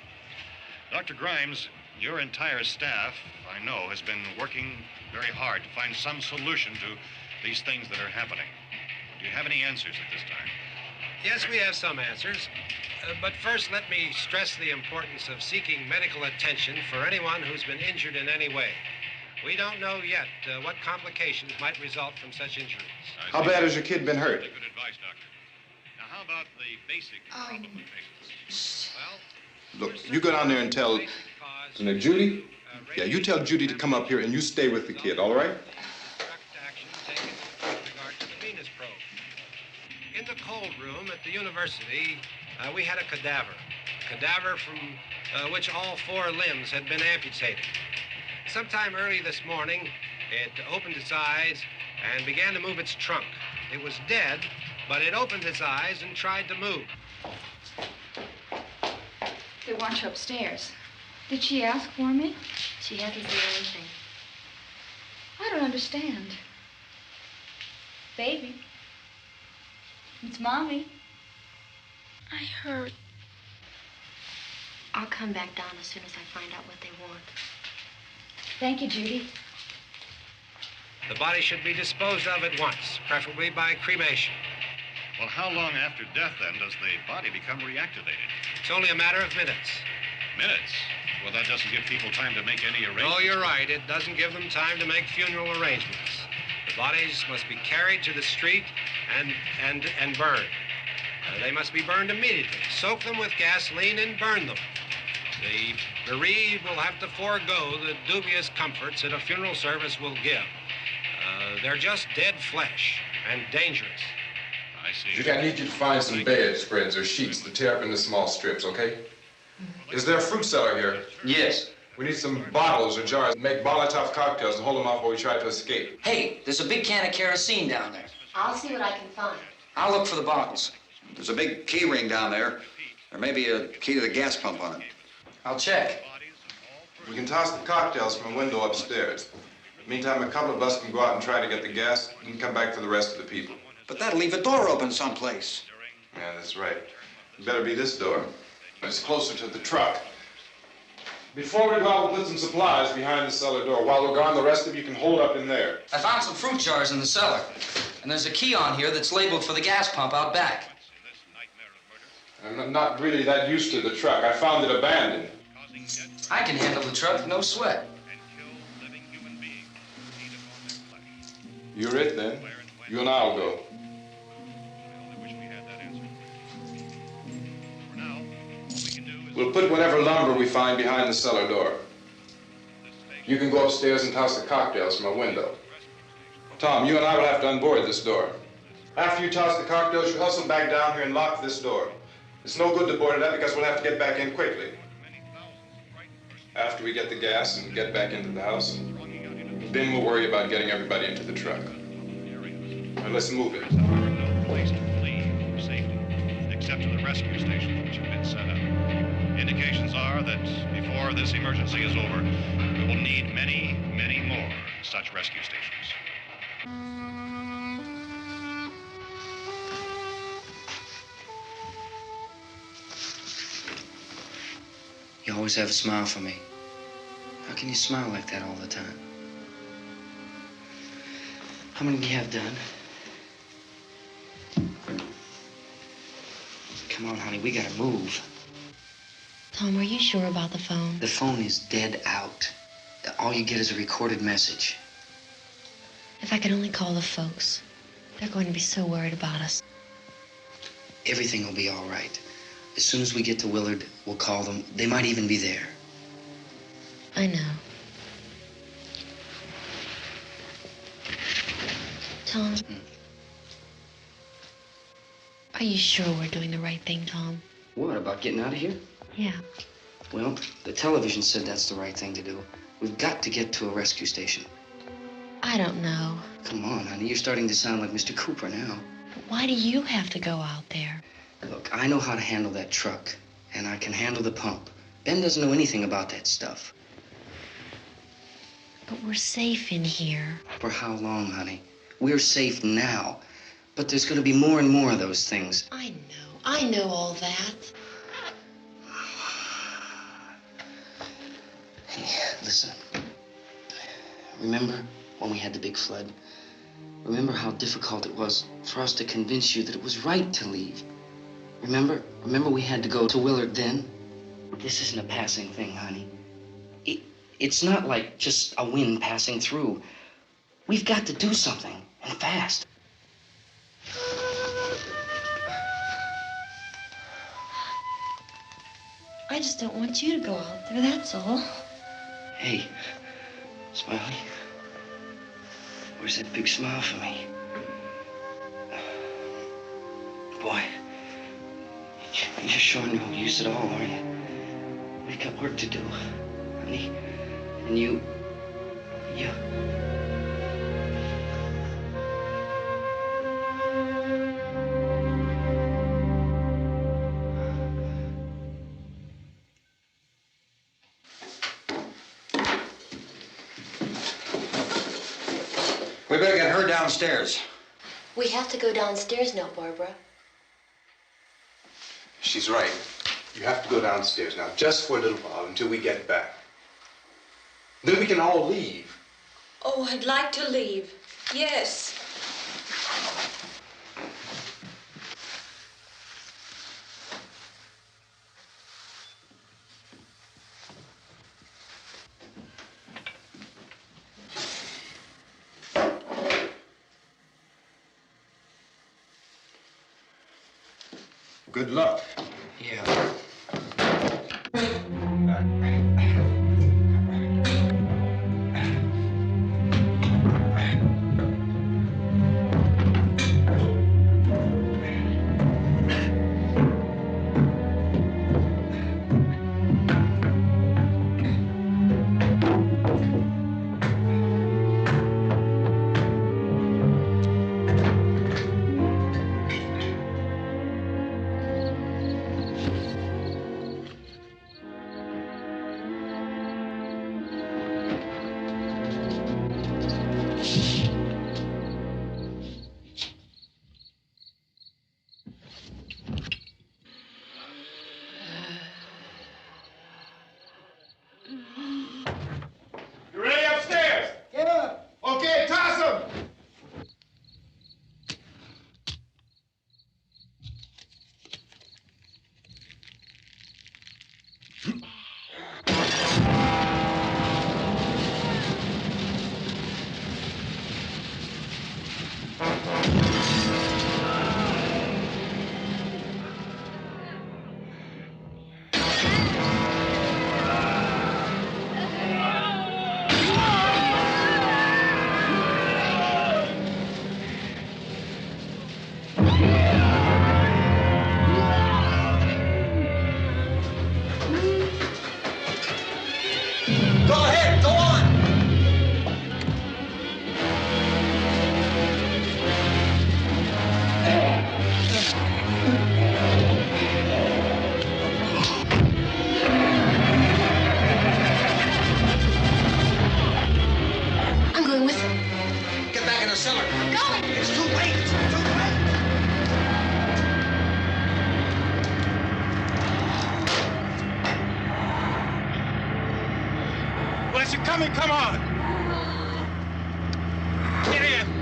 Dr. Grimes, your entire staff, I know, has been working very hard to find some solution to these things that are happening. Do you have any answers at this time? Yes, we have some answers. But first, let me stress the importance of seeking medical attention for anyone who's been injured in any way. We don't know yet what complications might result from such injuries. How bad has your kid been hurt? Good advice, Doctor. Now, how about the basic problem of patients? Look, you go down there and tell... Now, Judy? Yeah, you tell Judy to come up here and you stay with the kid, all right? In the cold room at the university, we had a cadaver from which all 4 limbs had been amputated. Sometime early this morning, it opened its eyes and began to move its trunk. It was dead, but it opened its eyes and tried to move. They want you upstairs. Did she ask for me? She hasn't said anything. I don't understand. Baby. It's Mommy. I heard. I'll come back down as soon as I find out what they want. Thank you, Judy. The body should be disposed of at once, preferably by cremation. Well, how long after death, then, does the body become reactivated? It's only a matter of minutes. Minutes? Well, that doesn't give people time to make any arrangements. Oh, you're right. It doesn't give them time to make funeral arrangements. The bodies must be carried to the street and burned. They must be burned immediately. Soak them with gasoline and burn them. The bereaved will have to forego the dubious comforts that a funeral service will give. They're just dead flesh and dangerous. I see. Judy, I need you to find some bedspreads or sheets to tear up into small strips, okay? Is there a fruit cellar here? Yes. We need some bottles or jars. Make Molotov cocktails and hold them off while we try to escape. Hey, there's a big can of kerosene down there. I'll see what I can find. I'll look for the bottles. There's a big key ring down there. There may be a key to the gas pump on it. I'll check. We can toss the cocktails from a window upstairs. Meantime, a couple of us can go out and try to get the gas and come back for the rest of the people. But that'll leave a door open someplace. Yeah, that's right. It better be this door. It's closer to the truck. Before we go out, we'll put some supplies behind the cellar door. While we're gone, the rest of you can hold up in there. I found some fruit jars in the cellar. And there's a key on here that's labeled for the gas pump out back. I'm not really that used to the truck. I found it abandoned. I can handle the truck, no sweat. You're it, then. You and I'll go. We'll put whatever lumber we find behind the cellar door. You can go upstairs and toss the cocktails from a window. Tom, you and I will have to unboard this door. After you toss the cocktails, you hustle back down here and lock this door. It's no good to board it up because we'll have to get back in quickly. After we get the gas and get back into the house, then we'll worry about getting everybody into the truck. Now let's move it. No place to flee for safety, except to the rescue stations which have been set up. Indications are that before this emergency is over, we will need many, many more such rescue stations. You always have a smile for me. How can you smile like that all the time? How many do you have done? Come on, honey, we gotta move. Tom, are you sure about the phone? The phone is dead out. All you get is a recorded message. If I could only call the folks. They're going to be so worried about us. Everything will be all right. As soon as we get to Willard, we'll call them. They might even be there. I know. Tom? Are you sure we're doing the right thing, Tom? What, about getting out of here? Yeah. Well, the television said that's the right thing to do. We've got to get to a rescue station. I don't know. Come on, honey, you're starting to sound like Mr. Cooper now. But why do you have to go out there? Look, I know how to handle that truck, and I can handle the pump. Ben doesn't know anything about that stuff. But we're safe in here. For how long, honey? We're safe now, but there's going to be more and more of those things. I know all that. Hey, listen. Remember when we had the big flood? Remember how difficult it was for us to convince you that it was right to leave? Remember we had to go to Willard then? This isn't a passing thing, honey. It's not like just a wind passing through. We've got to do something, and fast. I just don't want you to go out there, that's all. Hey, Smiley. Where's that big smile for me? Boy, you're sure no use at all, are you? We got work to do, honey. And you... We better get her downstairs. We have to go downstairs now, Barbara. She's right. You have to go downstairs now, just for a little while, until we get back. Then we can all leave. Oh, I'd like to leave. Yes. Good luck. Yeah. coming, come on! Get in!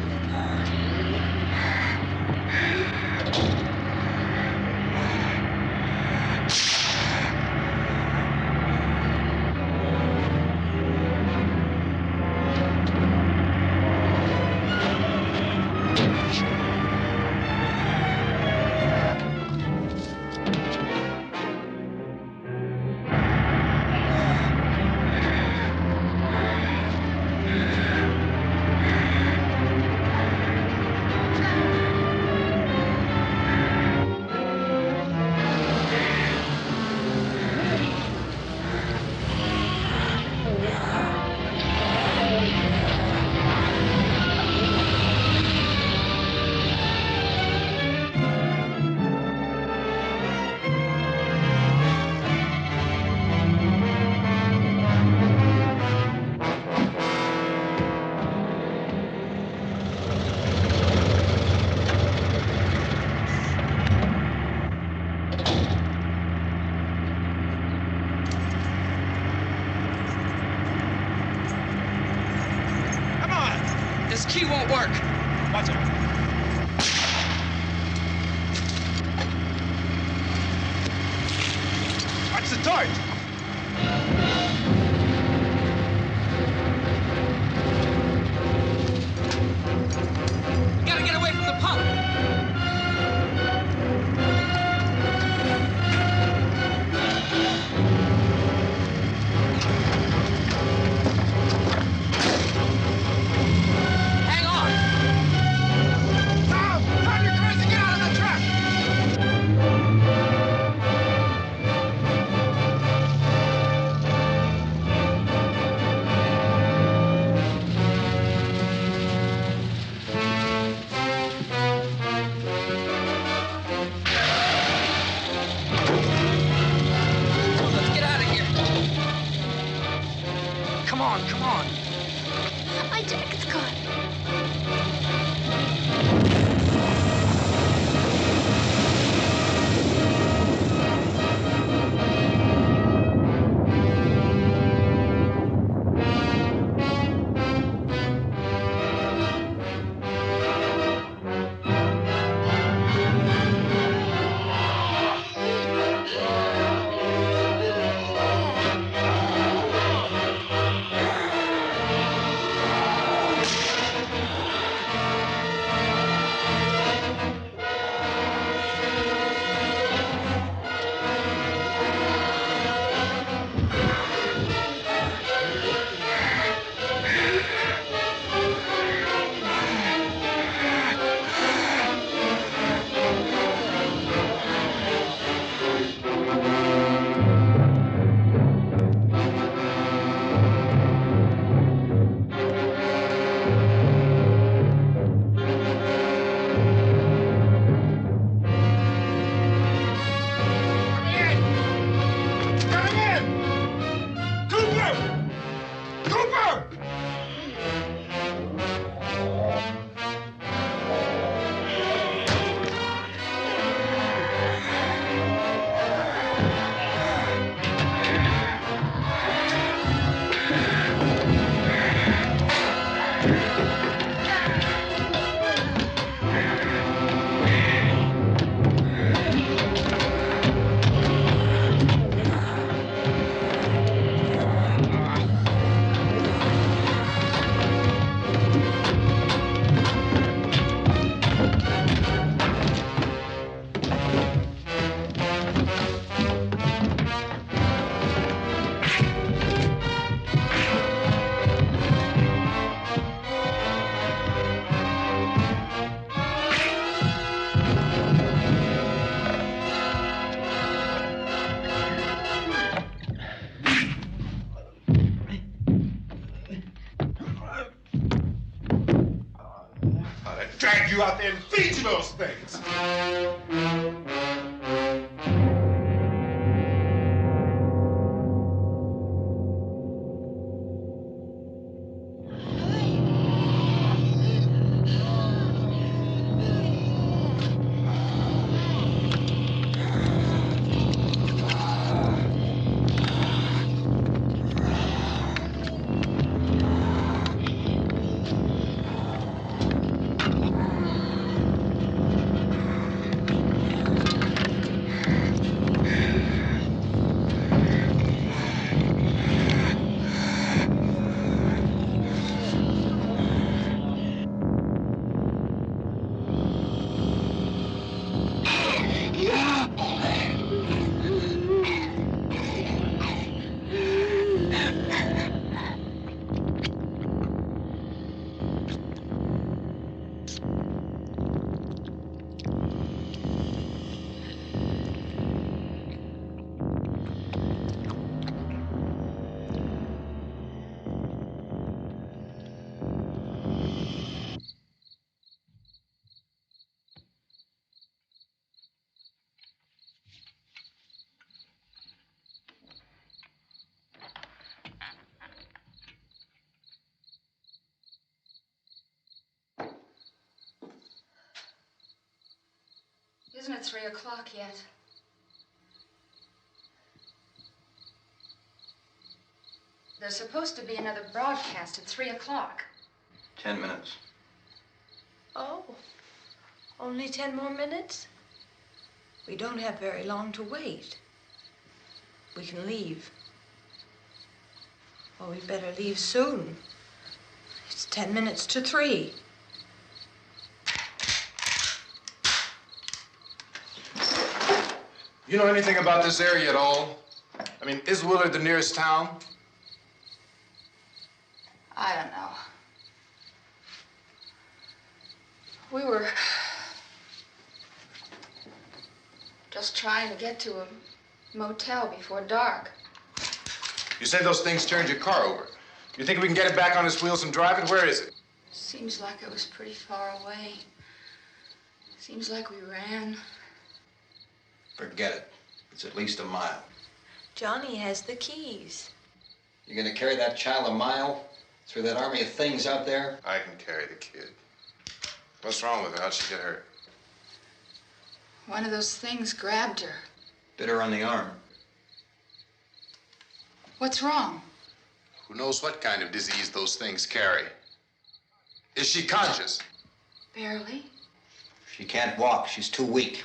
This key won't work. Watch it. Watch the torch. We gotta get away from the pump. Come on, come on. My jacket's caught. Drag you out there and feed you those things. Isn't it 3 o'clock yet? There's supposed to be another broadcast at 3 o'clock. 10 minutes. Oh, only 10 more minutes? We don't have very long to wait. We can leave. Well, we better leave soon. It's 10 minutes to 3. You know anything about this area at all? I mean, is Willard the nearest town? I don't know. We were just trying to get to a motel before dark. You said those things turned your car over. You think we can get it back on its wheels and drive it? Where is it? Seems like it was pretty far away. Seems like we ran. Forget it. It's at least a mile. Johnny has the keys. You're gonna carry that child a mile through that army of things out there? I can carry the kid. What's wrong with her? How'd she get hurt? One of those things grabbed her. Bit her on the arm. What's wrong? Who knows what kind of disease those things carry? Is she conscious? Barely. She can't walk. She's too weak.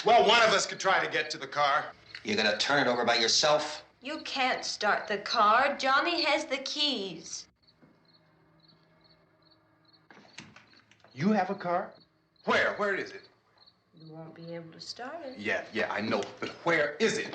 Well, one of us could try to get to the car. You gonna turn it over by yourself? You can't start the car. Johnny has the keys. You have a car? Where? Where is it? You won't be able to start it. Yeah, I know. But where is it?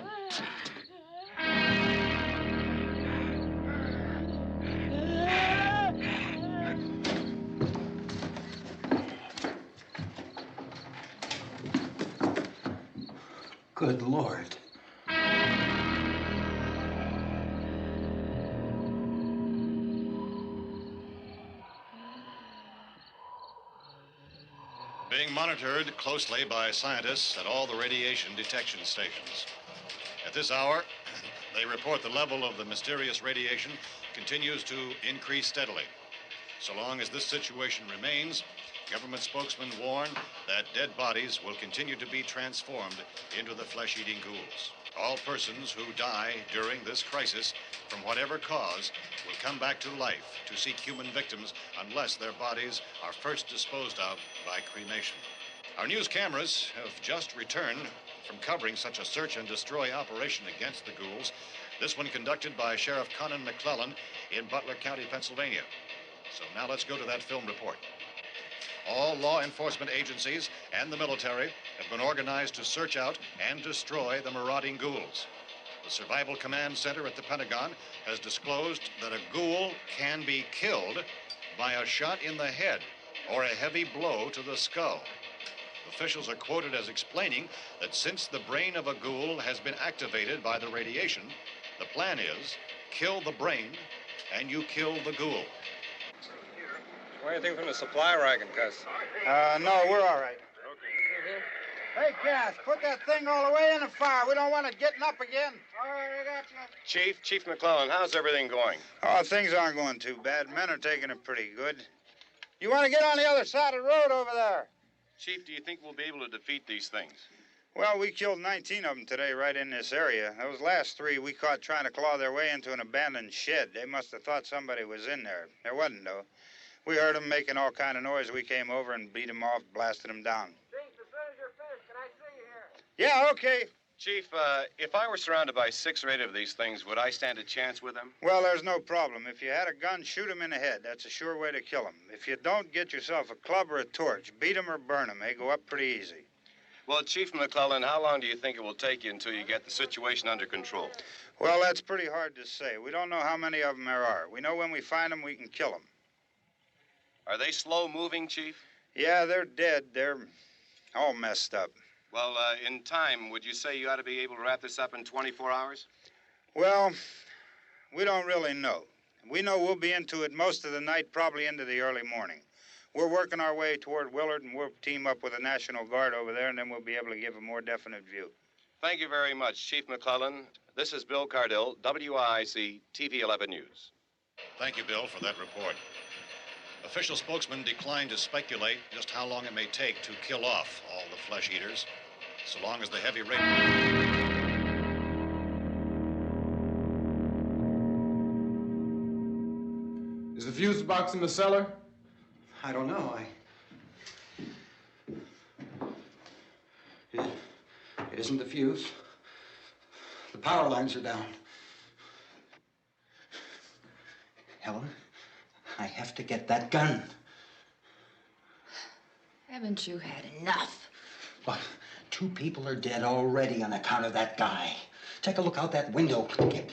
Good Lord. Being monitored closely by scientists at all the radiation detection stations. At this hour, they report the level of the mysterious radiation continues to increase steadily. So long as this situation remains, government spokesmen warn that dead bodies will continue to be transformed into the flesh-eating ghouls. All persons who die during this crisis, from whatever cause, will come back to life to seek human victims unless their bodies are first disposed of by cremation. Our news cameras have just returned from covering such a search and destroy operation against the ghouls, this one conducted by Sheriff Conan McClellan in Butler County, Pennsylvania. So now let's go to that film report. All law enforcement agencies and the military have been organized to search out and destroy the marauding ghouls. The Survival Command Center at the Pentagon has disclosed that a ghoul can be killed by a shot in the head or a heavy blow to the skull. Officials are quoted as explaining that since the brain of a ghoul has been activated by the radiation, the plan is kill the brain and you kill the ghoul. Anything from the supply wagon, Cuz? No, we're all right. Hey, Cass, put that thing all the way in the fire. We don't want it getting up again. All right, I got you. Chief McClellan, how's everything going? Oh, things aren't going too bad. Men are taking it pretty good. You want to get on the other side of the road over there? Chief, do you think we'll be able to defeat these things? Well, we killed 19 of them today right in this area. Those last 3 we caught trying to claw their way into an abandoned shed. They must have thought somebody was in there. There wasn't, though. We heard them making all kind of noise. We came over and beat them off, blasted them down. Chief, as soon as you're finished, can I see you here? Yeah, okay. Chief, if I were surrounded by 6 or 8 of these things, would I stand a chance with them? Well, there's no problem. If you had a gun, shoot him in the head. That's a sure way to kill him. If you don't, get yourself a club or a torch. Beat him or burn him. They go up pretty easy. Well, Chief McClellan, how long do you think it will take you until you get the situation under control? Well, that's pretty hard to say. We don't know how many of them there are. We know when we find them, we can kill them. Are they slow-moving, Chief? Yeah, they're dead. They're all messed up. Well, in time, would you say you ought to be able to wrap this up in 24 hours? Well, we don't really know. We know we'll be into it most of the night, probably into the early morning. We're working our way toward Willard, and we'll team up with the National Guard over there, and then we'll be able to give a more definite view. Thank you very much, Chief McClellan. This is Bill Cardill, WIC TV 11 News. Thank you, Bill, for that report. Official spokesman declined to speculate just how long it may take to kill off all the flesh eaters, so long as the heavy rain... Is the fuse box in the cellar? I don't know. It isn't the fuse. The power lines are down. Helen, I have to get that gun. Haven't you had enough? But 2 people are dead already on account of that guy. Take a look out that window. Get...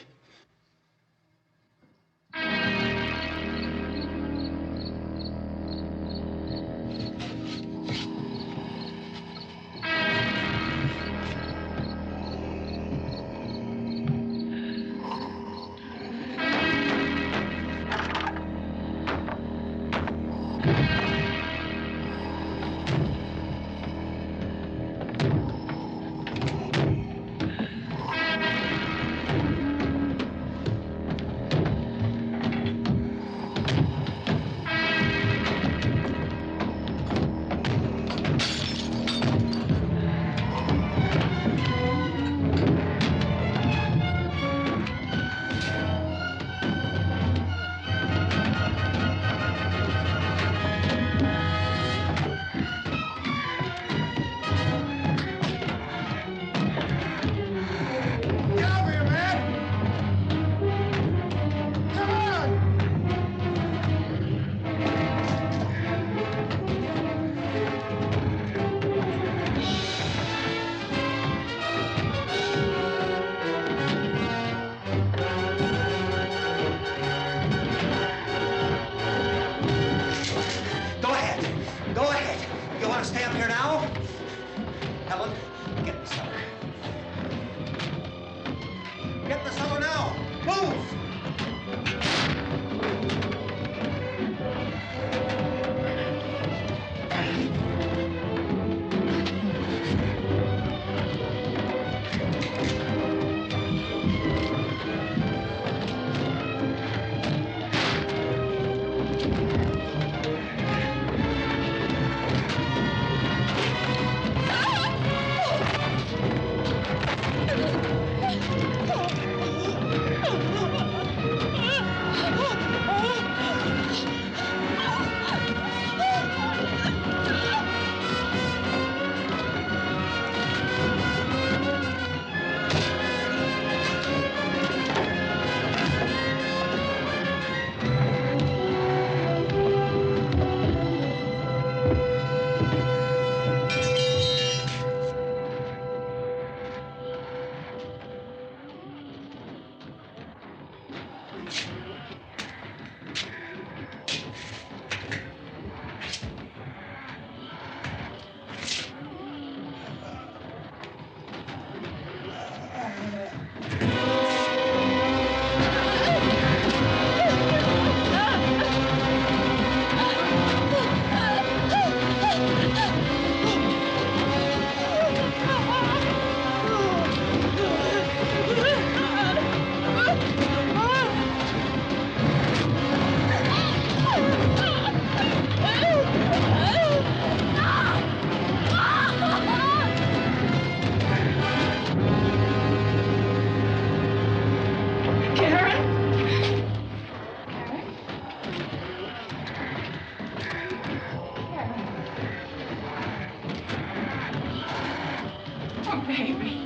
Oh, baby.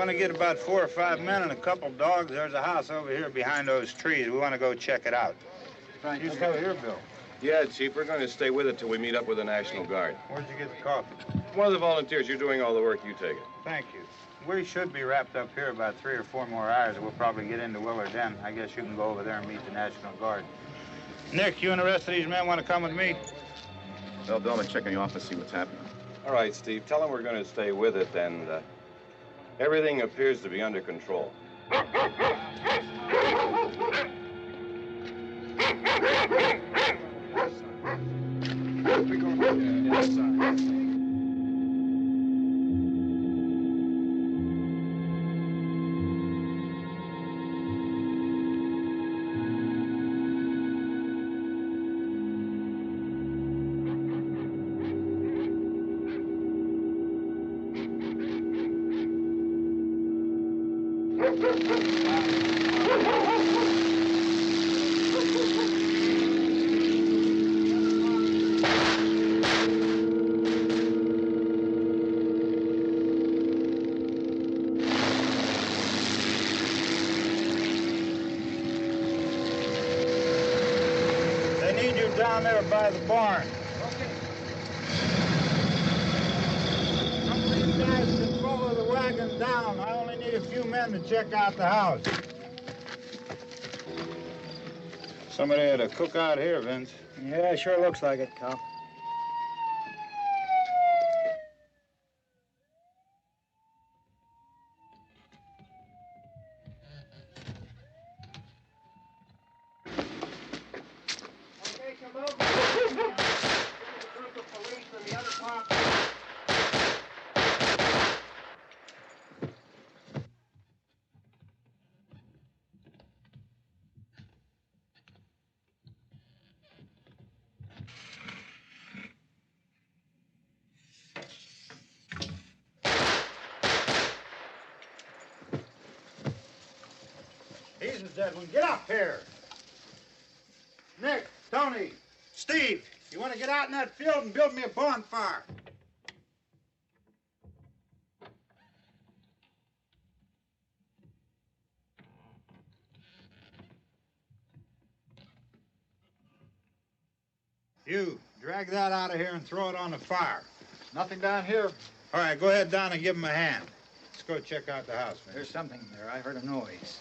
want to get about 4 or 5 men and a couple dogs. There's a house over here behind those trees. We want to go check it out. Right. You stay here, Bill. Yeah, Chief, we're going to stay with it till we meet up with the National Guard. Where'd you get the coffee? One of the volunteers. You're doing all the work. You take it. Thank you. We should be wrapped up here about 3 or 4 more hours, and we'll probably get into Willard then. I guess you can go over there and meet the National Guard. Nick, you and the rest of these men want to come with me? Well, Bill, I'm check in the office, see what's happening. All right, Steve. Tell them we're going to stay with it, and everything appears to be under control. They need you down there by the barn. Some of these guys can follow the wagon down. I only need a few men to check out the house. Somebody had a cookout here, Vince. Yeah, sure looks like it, Cal. Okay, come over. There's a group of police and the other cops. He's the dead one. Get up here. Nick, Tony, Steve, you want to get out in that field and build me a bonfire? You, drag that out of here and throw it on the fire. Nothing down here. All right, go ahead down and give him a hand. Let's go check out the house, man. There's something there. I heard a noise.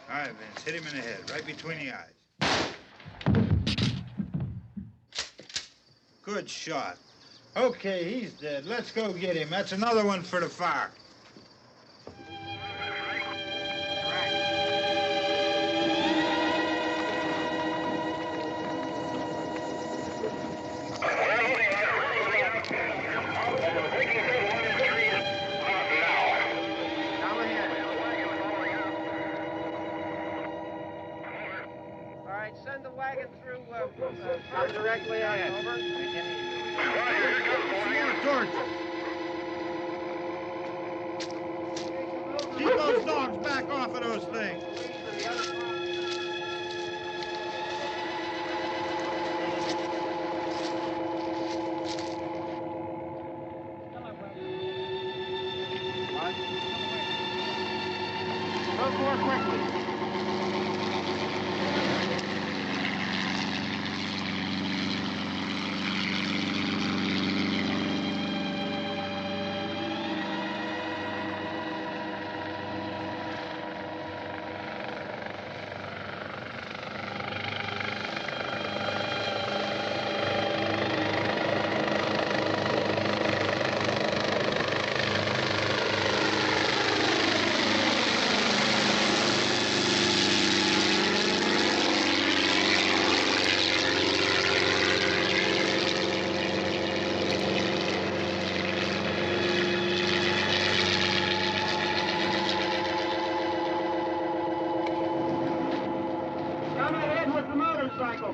All right, Vince, hit him in the head, right between the eyes. Good shot. Okay, he's dead. Let's go get him. That's another one for the fire. Send the wagon through directly ahead. Over. Keep those dogs back off of those things. Move more quickly.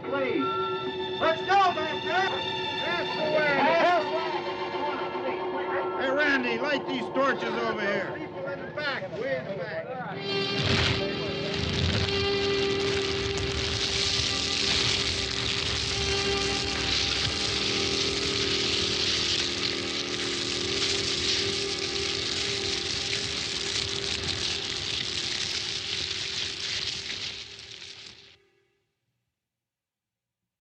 Please. Let's go back there. That's the way. Hey, Randy, light these torches over here. People in the back, way in the back.